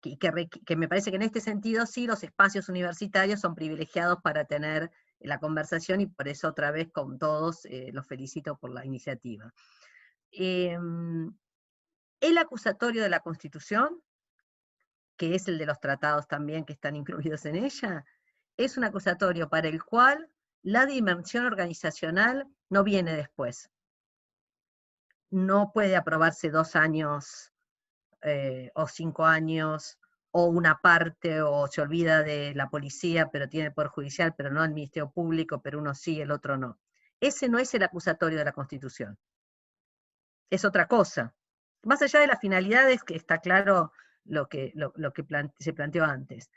Que me parece que en este sentido sí los espacios universitarios son privilegiados para tener la conversación y por eso otra vez con todos los felicito por la iniciativa. El acusatorio de la Constitución, que es el de los tratados también que están incluidos en ella, es un acusatorio para el cual la dimensión organizacional no viene después. No puede aprobarse 2 años o 5 años, o una parte, o se olvida de la policía, pero tiene el Poder Judicial, pero no el Ministerio Público, pero uno sí, el otro no. Ese no es el acusatorio de la Constitución. Es otra cosa. Más allá de las finalidades, que está claro lo que se planteó antes.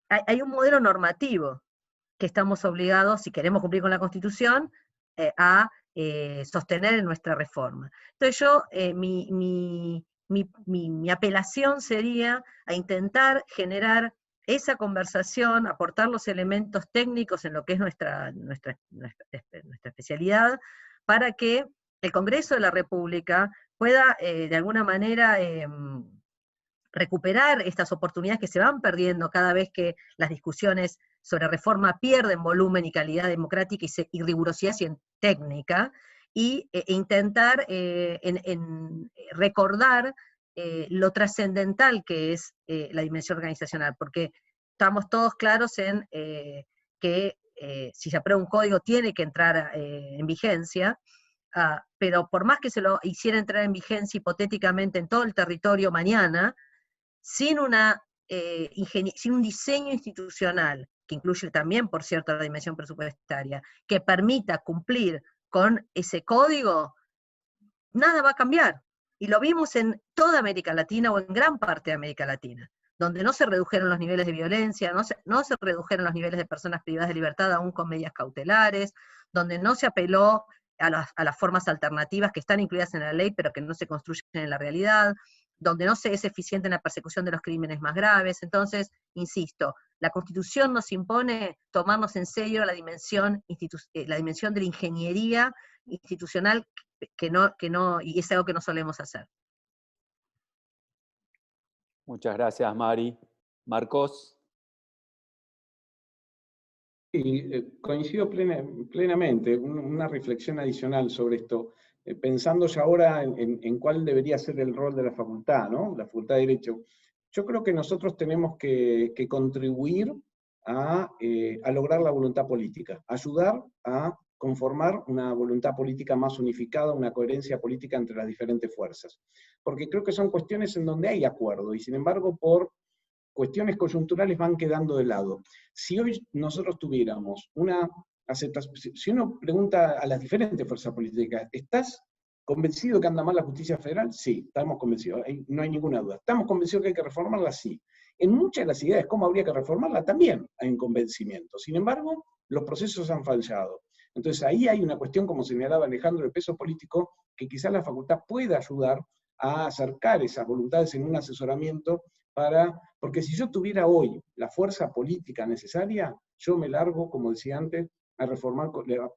Hay un modelo normativo que estamos obligados, si queremos cumplir con la Constitución, a sostener en nuestra reforma. Entonces yo, mi apelación sería a intentar generar esa conversación, aportar los elementos técnicos en lo que es nuestra especialidad, para que el Congreso de la República pueda de alguna manera recuperar estas oportunidades que se van perdiendo cada vez que las discusiones sobre reforma pierden volumen y calidad democrática y rigurosidad técnica, e intentar recordar lo trascendental que es la dimensión organizacional, porque estamos todos claros en que si se aprueba un código tiene que entrar en vigencia, pero por más que se lo hiciera entrar en vigencia hipotéticamente en todo el territorio mañana, sin un diseño institucional, que incluye también, por cierto, la dimensión presupuestaria, que permita cumplir con ese código, nada va a cambiar. Y lo vimos en toda América Latina o en gran parte de América Latina, donde no se redujeron los niveles de violencia, no se redujeron los niveles de personas privadas de libertad aún con medidas cautelares, donde no se apeló a las formas alternativas que están incluidas en la ley, pero que no se construyen en la realidad, donde no se es eficiente en la persecución de los crímenes más graves. Entonces, insisto, la Constitución nos impone tomarnos en serio la dimensión de la ingeniería institucional y es algo que no solemos hacer. Muchas gracias, Mari. Marcos. Sí, coincido plenamente. Una reflexión adicional sobre esto. pensando ya ahora en cuál debería ser el rol de la facultad, ¿no? La Facultad de Derecho. Yo creo que nosotros tenemos que contribuir a lograr la voluntad política, ayudar a conformar una voluntad política más unificada, una coherencia política entre las diferentes fuerzas. Porque creo que son cuestiones en donde hay acuerdo, y sin embargo por cuestiones coyunturales van quedando de lado. Si hoy nosotros tuviéramos una aceptación, si uno pregunta a las diferentes fuerzas políticas, ¿estás convencido que anda mal la justicia federal? Sí, estamos convencidos, no hay ninguna duda. ¿Estamos convencidos que hay que reformarla? Sí. En muchas de las ideas, ¿cómo habría que reformarla? También hay un convencimiento. Sin embargo, los procesos han fallado. Entonces ahí hay una cuestión, como señalaba Alejandro, el peso político, que quizás la facultad pueda ayudar a acercar esas voluntades en un asesoramiento porque si yo tuviera hoy la fuerza política necesaria, yo me largo, como decía antes, a reformar,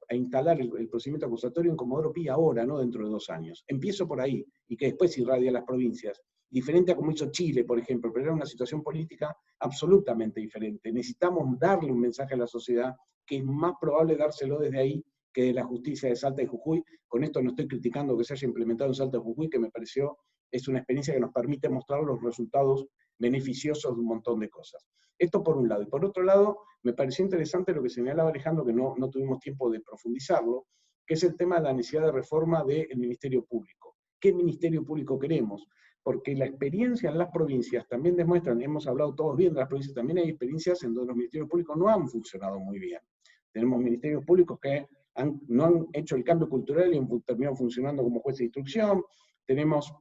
a instalar el procedimiento acusatorio en Comodoro Pi ahora, no dentro de 2 años. Empiezo por ahí, y que después irradie a las provincias. Diferente a como hizo Chile, por ejemplo, pero era una situación política absolutamente diferente. Necesitamos darle un mensaje a la sociedad que es más probable dárselo desde ahí que de la justicia de Salta y Jujuy. Con esto no estoy criticando que se haya implementado en Salta y Jujuy, que me pareció, es una experiencia que nos permite mostrar los resultados beneficiosos de un montón de cosas. Esto por un lado. Y por otro lado, me pareció interesante lo que señalaba Alejandro, que no tuvimos tiempo de profundizarlo, que es el tema de la necesidad de reforma del Ministerio Público. ¿Qué Ministerio Público queremos? Porque la experiencia en las provincias también demuestran, hemos hablado todos bien de las provincias, también hay experiencias en donde los ministerios públicos no han funcionado muy bien. Tenemos ministerios públicos que no han hecho el cambio cultural y han terminado funcionando como jueces de instrucción. Tenemos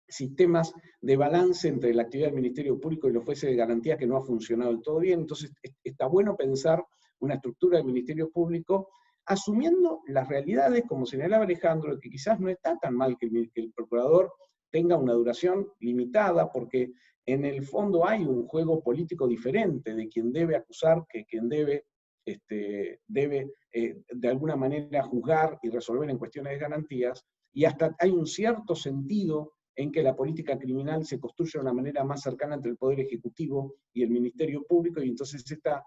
sistemas de balance entre la actividad del Ministerio Público y los jueces de garantía que no ha funcionado del todo bien. Entonces está bueno pensar una estructura del Ministerio Público asumiendo las realidades, como señalaba Alejandro, que quizás no está tan mal que el procurador tenga una duración limitada, porque en el fondo hay un juego político diferente de quien debe acusar que quien debe de alguna manera juzgar y resolver en cuestiones de garantías, y hasta hay un cierto sentido en que la política criminal se construye de una manera más cercana entre el Poder Ejecutivo y el Ministerio Público, y entonces está,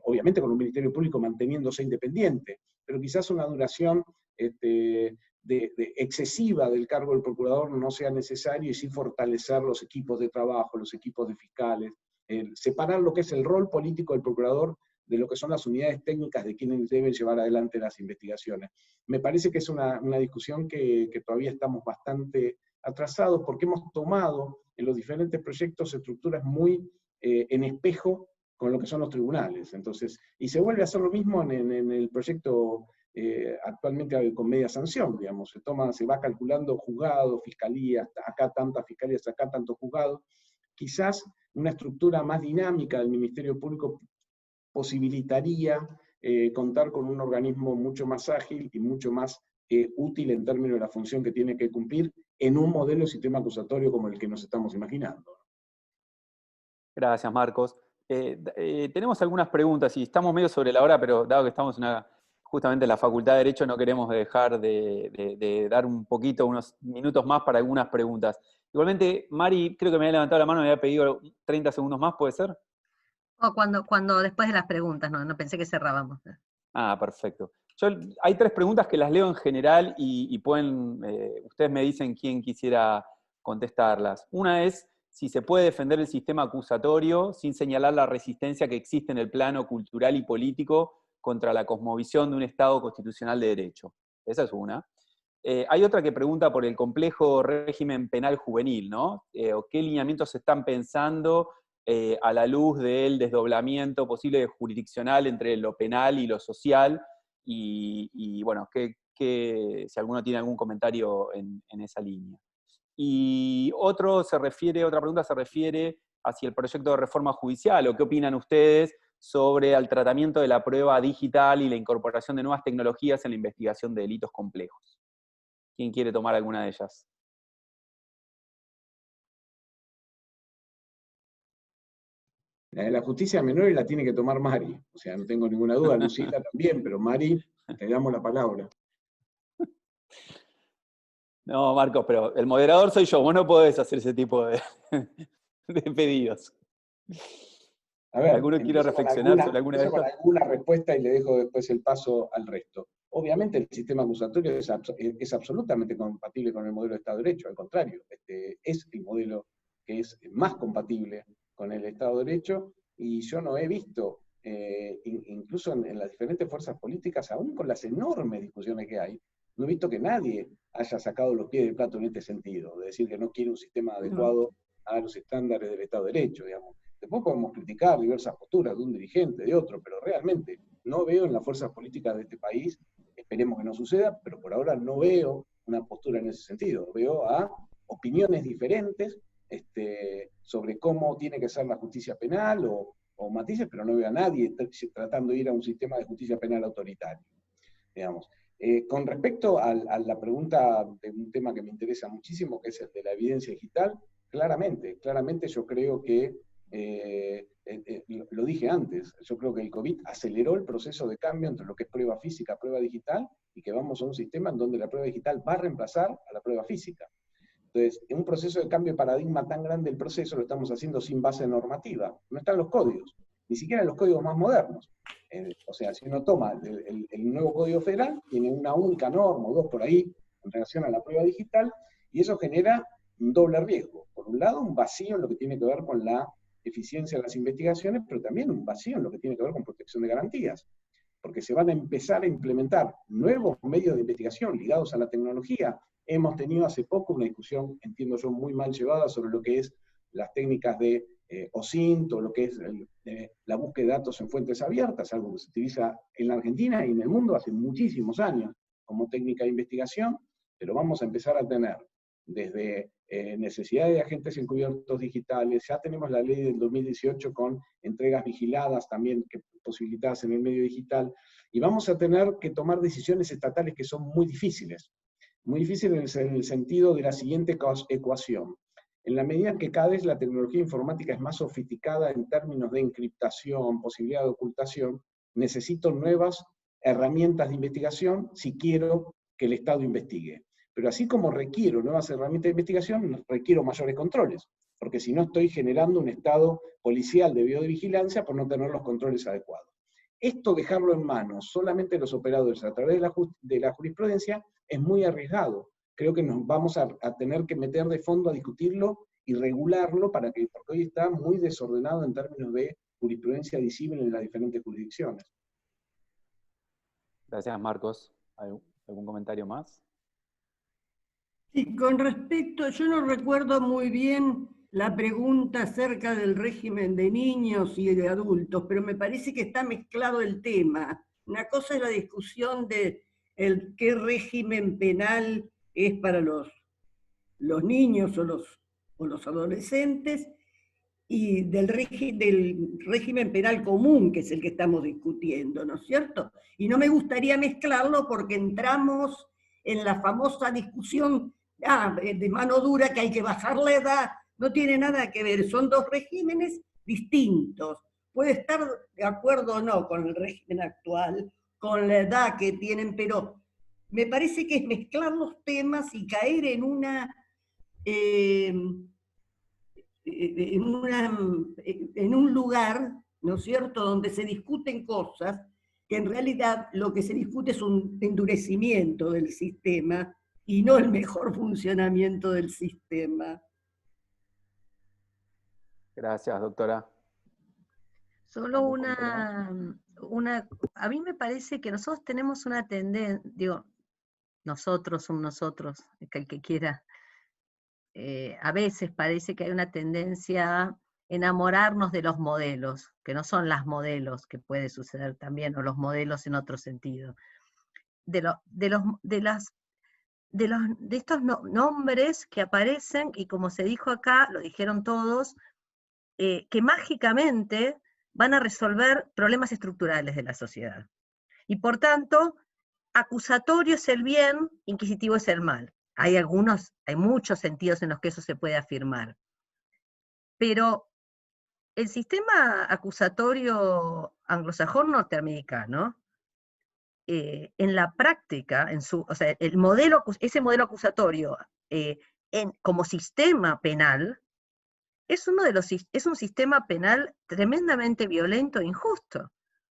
obviamente con un Ministerio Público manteniéndose independiente, pero quizás una duración excesiva del cargo del procurador no sea necesario, y sí fortalecer los equipos de trabajo, los equipos de fiscales, separar lo que es el rol político del procurador de lo que son las unidades técnicas de quienes deben llevar adelante las investigaciones. Me parece que es una discusión que todavía estamos bastante atrasados, porque hemos tomado en los diferentes proyectos estructuras muy en espejo con lo que son los tribunales. Entonces, y se vuelve a hacer lo mismo en el proyecto actualmente con media sanción, digamos. Se va calculando juzgados, fiscalías, acá tantas fiscalías, acá tantos juzgados. Quizás una estructura más dinámica del Ministerio Público posibilitaría contar con un organismo mucho más ágil y mucho más útil en términos de la función que tiene que cumplir en un modelo de sistema acusatorio como el que nos estamos imaginando. Gracias, Marcos. Tenemos algunas preguntas y estamos medio sobre la hora, pero dado que estamos justamente en la Facultad de Derecho, no queremos dejar de dar unos minutos más para algunas preguntas. Igualmente, Mari, creo que me había levantado la mano, me había pedido 30 segundos más, ¿puede ser? O cuando después de las preguntas, no pensé que cerrábamos. Ah, perfecto. Hay 3 preguntas que las leo en general y ustedes me dicen quién quisiera contestarlas. Una es si se puede defender el sistema acusatorio sin señalar la resistencia que existe en el plano cultural y político contra la cosmovisión de un Estado constitucional de derecho. Esa es una. Hay otra que pregunta por el complejo régimen penal juvenil, ¿no? O qué lineamientos se están pensando a la luz del desdoblamiento posible jurisdiccional entre lo penal y lo social, y bueno, si alguno tiene algún comentario en esa línea. Y otra pregunta se refiere hacia el proyecto de reforma judicial, o qué opinan ustedes sobre el tratamiento de la prueba digital y la incorporación de nuevas tecnologías en la investigación de delitos complejos. ¿Quién quiere tomar alguna de ellas? La de la justicia menor la tiene que tomar Mari, o sea, no tengo ninguna duda, Lucila también, pero Mari, te damos la palabra. No, Marcos, pero el moderador soy yo, vos no podés hacer ese tipo de pedidos. A ver, ¿Alguno quiere reflexionar sobre alguna de estas? con alguna respuesta y le dejo después el paso al resto. Obviamente el sistema acusatorio es absolutamente compatible con el modelo de Estado de Derecho, al contrario, es el modelo que es más compatible con el Estado de Derecho, y yo no he visto, incluso en las diferentes fuerzas políticas, aún con las enormes discusiones que hay, no he visto que nadie haya sacado los pies del plato en este sentido, de decir que no quiere un sistema adecuado a los estándares del Estado de Derecho, digamos. Después podemos criticar diversas posturas de un dirigente, de otro, pero realmente no veo en las fuerzas políticas de este país, esperemos que no suceda, pero por ahora no veo una postura en ese sentido. Veo a opiniones diferentes sobre cómo tiene que ser la justicia penal o matices, pero no veo a nadie tratando de ir a un sistema de justicia penal autoritario, digamos. Con respecto a la pregunta de un tema que me interesa muchísimo, que es el de la evidencia digital, claramente yo creo que, lo dije antes, yo creo que el COVID aceleró el proceso de cambio entre lo que es prueba física, prueba digital, y que vamos a un sistema en donde la prueba digital va a reemplazar a la prueba física. Entonces, en un proceso de cambio de paradigma tan grande, el proceso lo estamos haciendo sin base normativa. No están los códigos, ni siquiera en los códigos más modernos. O sea, si uno toma el nuevo Código Federal, tiene una única norma o dos por ahí en relación a la prueba digital, y eso genera un doble riesgo. Por un lado, un vacío en lo que tiene que ver con la eficiencia de las investigaciones, pero también un vacío en lo que tiene que ver con protección de garantías, porque se van a empezar a implementar nuevos medios de investigación ligados a la tecnología. Hemos tenido hace poco una discusión, entiendo yo, muy mal llevada sobre lo que es las técnicas de OSINT, o lo que es la búsqueda de datos en fuentes abiertas, algo que se utiliza en la Argentina y en el mundo hace muchísimos años como técnica de investigación, pero vamos a empezar a tener desde necesidades de agentes encubiertos digitales, ya tenemos la ley del 2018 con entregas vigiladas también posibilitadas en el medio digital, y vamos a tener que tomar decisiones estatales que son muy difíciles en el sentido de la siguiente ecuación. En la medida en que cada vez la tecnología informática es más sofisticada en términos de encriptación, posibilidad de ocultación, necesito nuevas herramientas de investigación si quiero que el Estado investigue. Pero así como requiero nuevas herramientas de investigación, requiero mayores controles, porque si no estoy generando un Estado policial de videovigilancia por no tener los controles adecuados. Esto dejarlo en manos solamente de los operadores a través de la jurisprudencia es muy arriesgado. Creo que nos vamos a tener que meter de fondo a discutirlo y regularlo, porque hoy está muy desordenado en términos de jurisprudencia visible en las diferentes jurisdicciones. Gracias, Marcos. ¿Algún comentario más? Sí, con respecto, yo no recuerdo muy bien la pregunta acerca del régimen de niños y de adultos, pero me parece que está mezclado el tema. Una cosa es la discusión de qué régimen penal es para los niños o los adolescentes, y del régimen penal común, que es el que estamos discutiendo, ¿no es cierto? Y no me gustaría mezclarlo porque entramos en la famosa discusión de mano dura, que hay que bajar la edad. No tiene nada que ver, son dos regímenes distintos. Puede estar de acuerdo o no con el régimen actual, con la edad que tienen, pero me parece que es mezclar los temas y caer en un lugar, ¿no es cierto?, donde se discuten cosas que en realidad lo que se discute es un endurecimiento del sistema y no el mejor funcionamiento del sistema. Gracias, doctora. Solo a mí me parece que nosotros tenemos una tendencia, digo, nosotros, el que quiera, a veces parece que hay una tendencia a enamorarnos de los modelos, que no son las modelos, que puede suceder también, o los modelos en otro sentido, de estos nombres que aparecen, y como se dijo acá, lo dijeron todos, que mágicamente van a resolver problemas estructurales de la sociedad. Y por tanto, acusatorio es el bien, inquisitivo es el mal. Hay muchos sentidos en los que eso se puede afirmar. Pero el sistema acusatorio anglosajón norteamericano, en la práctica, ese modelo acusatorio como sistema penal, es un sistema penal tremendamente violento e injusto,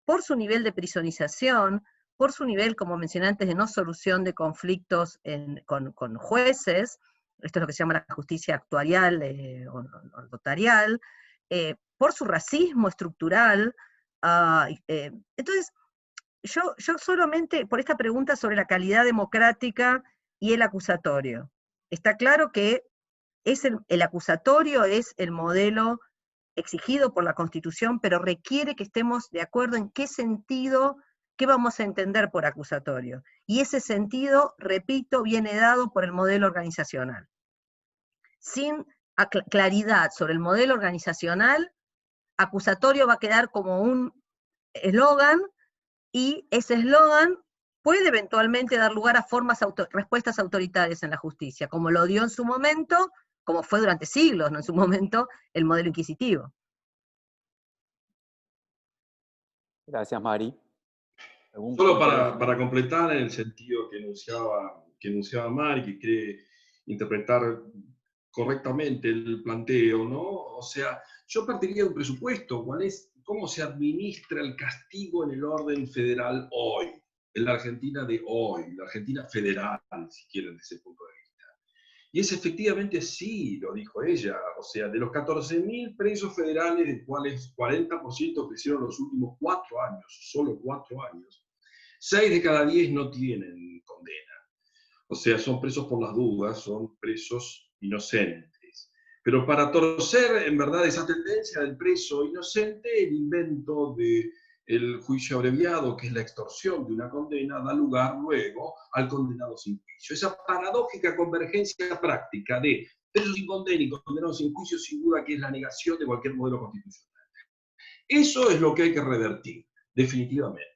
por su nivel de prisonización, por su nivel, como mencioné antes, de no solución de conflictos con jueces, esto es lo que se llama la justicia actuarial o notarial, por su racismo estructural. Entonces, yo solamente, por esta pregunta sobre la calidad democrática y el acusatorio, está claro que el acusatorio es el modelo exigido por la Constitución, pero requiere que estemos de acuerdo en qué sentido, qué vamos a entender por acusatorio. Y ese sentido, repito, viene dado por el modelo organizacional. Sin claridad sobre el modelo organizacional, acusatorio va a quedar como un eslogan, y ese eslogan puede eventualmente dar lugar a respuestas autoritarias en la justicia, como lo dio en su momento, como fue durante siglos, ¿no? En su momento, el modelo inquisitivo. Gracias, Mari. Solo para completar en el sentido que enunciaba Mari, que quiere interpretar correctamente el planteo, ¿no? O sea, yo partiría de un presupuesto, ¿cuál es? ¿Cómo se administra el castigo en el orden federal hoy? En la Argentina de hoy, la Argentina federal, si quieren, desde ese punto de vista. Y es efectivamente sí, lo dijo ella, o sea, de los 14.000 presos federales, de cuales 40% crecieron los últimos 4 años, solo 4 años, 6 de cada 10 no tienen condena. O sea, son presos por las dudas, son presos inocentes. Pero para torcer, en verdad, esa tendencia del preso inocente, el invento del juicio abreviado, que es la extorsión de una condena, da lugar luego al condenado sin juicio. Esa paradójica convergencia práctica de presos sin condena y condenados sin juicio, sin duda que es la negación de cualquier modelo constitucional. Eso es lo que hay que revertir, definitivamente.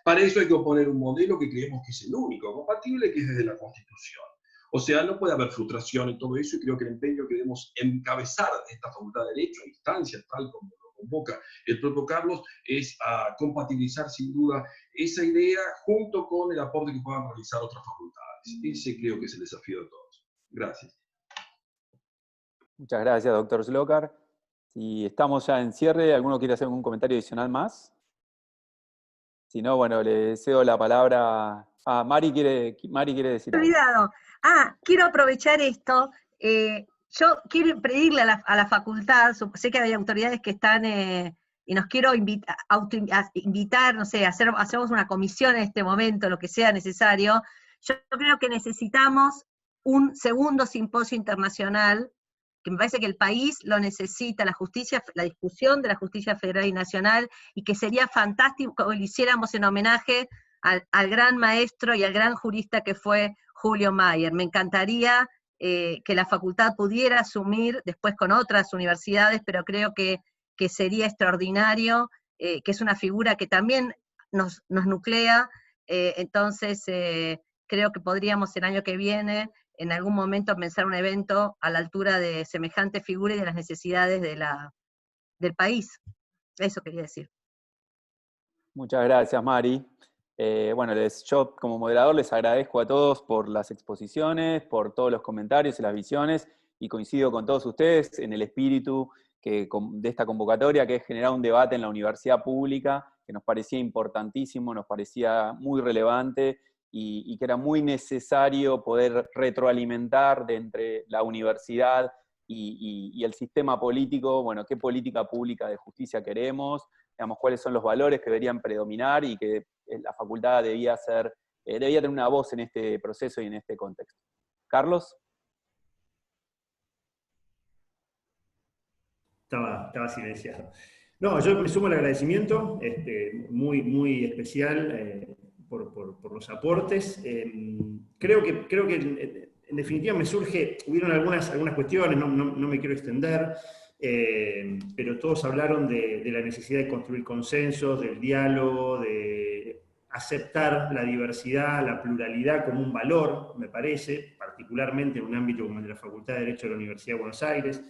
Para eso hay que oponer un modelo que creemos que es el único compatible, que es desde la Constitución. O sea, no puede haber frustración en todo eso, y creo que el empeño que debemos encabezar esta Facultad de Derecho a instancias, tal como lo convoca el propio Carlos, es a compatibilizar sin duda esa idea junto con el aporte que puedan realizar otras facultades. Ese creo que es el desafío de todos. Gracias. Muchas gracias, doctor Slokar. Si estamos ya en cierre, ¿alguno quiere hacer algún comentario adicional más? Si no, bueno, le cedo la palabra. Mari quiere decir algo. Olvidado. Quiero aprovechar esto. Yo quiero pedirle a la facultad, sé que hay autoridades que están, y nos quiero invitar, no sé, hacemos una comisión en este momento, lo que sea necesario. Yo creo que necesitamos un segundo simposio internacional, que me parece que el país lo necesita, la discusión de la justicia federal y nacional, y que sería fantástico que lo hiciéramos en homenaje al gran maestro y al gran jurista que fue Julio Mayer. Me encantaría que la facultad pudiera asumir, después con otras universidades, pero creo que sería extraordinario, que es una figura que también nos nuclea, entonces creo que podríamos el año que viene, en algún momento, pensar un evento a la altura de semejante figura y de las necesidades del país. Eso quería decir. Muchas gracias, Mari. Bueno, yo como moderador les agradezco a todos por las exposiciones, por todos los comentarios y las visiones, y coincido con todos ustedes en el espíritu de esta convocatoria, que es generar un debate en la universidad pública, que nos parecía importantísimo, nos parecía muy relevante, y que era muy necesario poder retroalimentar de entre la universidad y el sistema político, bueno, qué política pública de justicia queremos, digamos, cuáles son los valores que deberían predominar, y que la facultad debía tener una voz en este proceso y en este contexto. Carlos. Estaba silenciado. No, yo me sumo al agradecimiento, muy, muy especial por los aportes. Creo que en definitiva hubieron algunas cuestiones, no me quiero extender, pero todos hablaron de la necesidad de construir consensos, del diálogo, de aceptar la diversidad, la pluralidad como un valor, me parece, particularmente en un ámbito como el de la Facultad de Derecho de la Universidad de Buenos Aires.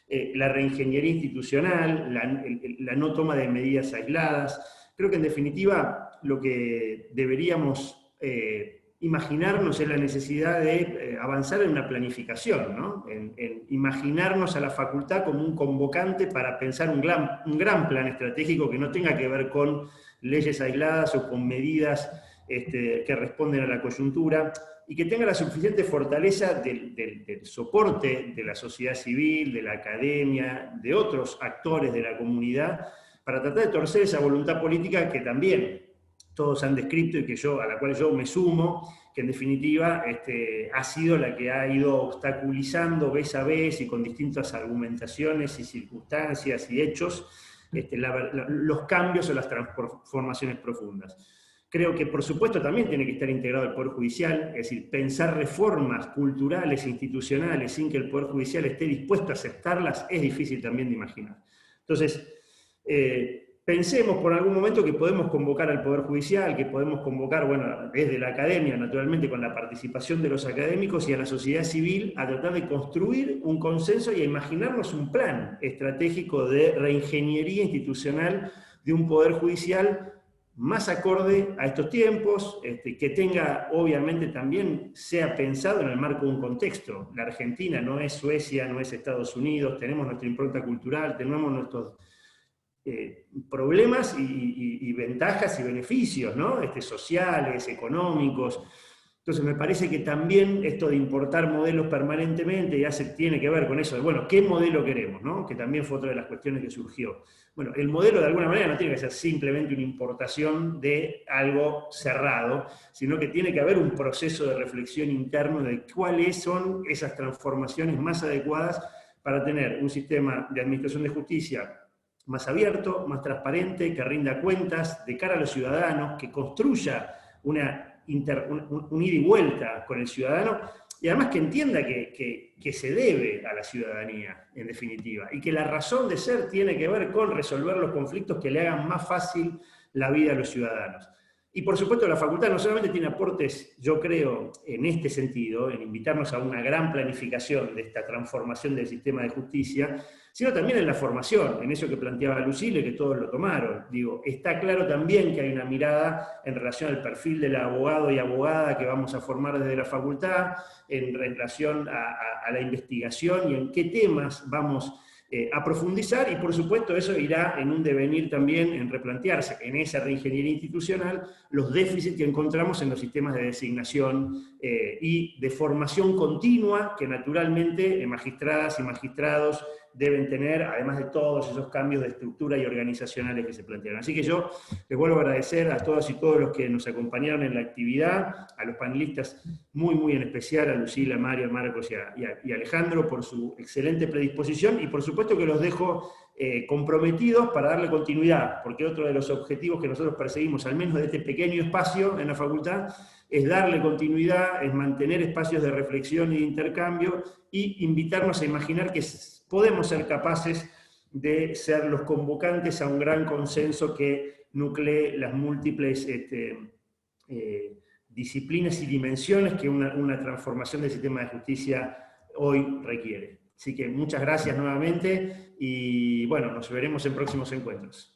La reingeniería institucional, la no toma de medidas aisladas. Creo que en definitiva lo que deberíamos imaginarnos es la necesidad de avanzar en una planificación, ¿no? En imaginarnos a la facultad como un convocante para pensar un gran plan estratégico que no tenga que ver con leyes aisladas o con medidas que responden a la coyuntura, y que tenga la suficiente fortaleza del soporte de la sociedad civil, de la academia, de otros actores de la comunidad, para tratar de torcer esa voluntad política que también todos han descrito y a la cual yo me sumo, que en definitiva ha sido la que ha ido obstaculizando vez a vez y con distintas argumentaciones y circunstancias y hechos los cambios o las transformaciones profundas. Creo que por supuesto también tiene que estar integrado el Poder Judicial, es decir, pensar reformas culturales e institucionales sin que el Poder Judicial esté dispuesto a aceptarlas es difícil también de imaginar. Entonces, pensemos por algún momento que podemos convocar al Poder Judicial, que podemos convocar, bueno, desde la academia, naturalmente, con la participación de los académicos y a la sociedad civil, a tratar de construir un consenso y a imaginarnos un plan estratégico de reingeniería institucional de un Poder Judicial más acorde a estos tiempos, que tenga, obviamente, también sea pensado en el marco de un contexto. La Argentina no es Suecia, no es Estados Unidos, tenemos nuestra impronta cultural, tenemos nuestros problemas y ventajas y beneficios, ¿no? Sociales, económicos. Entonces me parece que también esto de importar modelos permanentemente ya tiene que ver con eso de, bueno, ¿qué modelo queremos? ¿No? Que también fue otra de las cuestiones que surgió. Bueno, el modelo de alguna manera no tiene que ser simplemente una importación de algo cerrado, sino que tiene que haber un proceso de reflexión interno de cuáles son esas transformaciones más adecuadas para tener un sistema de administración de justicia más abierto, más transparente, que rinda cuentas de cara a los ciudadanos, que construya un ida y vuelta con el ciudadano, y además que entienda que se debe a la ciudadanía, en definitiva, y que la razón de ser tiene que ver con resolver los conflictos que le hagan más fácil la vida a los ciudadanos. Y por supuesto la facultad no solamente tiene aportes, yo creo, en este sentido, en invitarnos a una gran planificación de esta transformación del sistema de justicia, sino también en la formación, en eso que planteaba Lucile, que todos lo tomaron. Digo, está claro también que hay una mirada en relación al perfil del abogado y abogada que vamos a formar desde la facultad, en relación a la investigación y en qué temas vamos a profundizar, y por supuesto eso irá en un devenir también en replantearse en esa reingeniería institucional los déficits que encontramos en los sistemas de designación y de formación continua que naturalmente magistradas y magistrados deben tener, además de todos esos cambios de estructura y organizacionales que se plantearon. Así que yo les vuelvo a agradecer a todas y todos los que nos acompañaron en la actividad, a los panelistas muy en especial, a Lucila, a Mario, a Marcos y a Alejandro por su excelente predisposición, y por supuesto que los dejo comprometidos para darle continuidad, porque otro de los objetivos que nosotros perseguimos, al menos de este pequeño espacio en la facultad, es darle continuidad, es mantener espacios de reflexión y de intercambio, y invitarnos a imaginar que podemos ser capaces de ser los convocantes a un gran consenso que nuclee las múltiples disciplinas y dimensiones que una transformación del sistema de justicia hoy requiere. Así que muchas gracias nuevamente y bueno, nos veremos en próximos encuentros.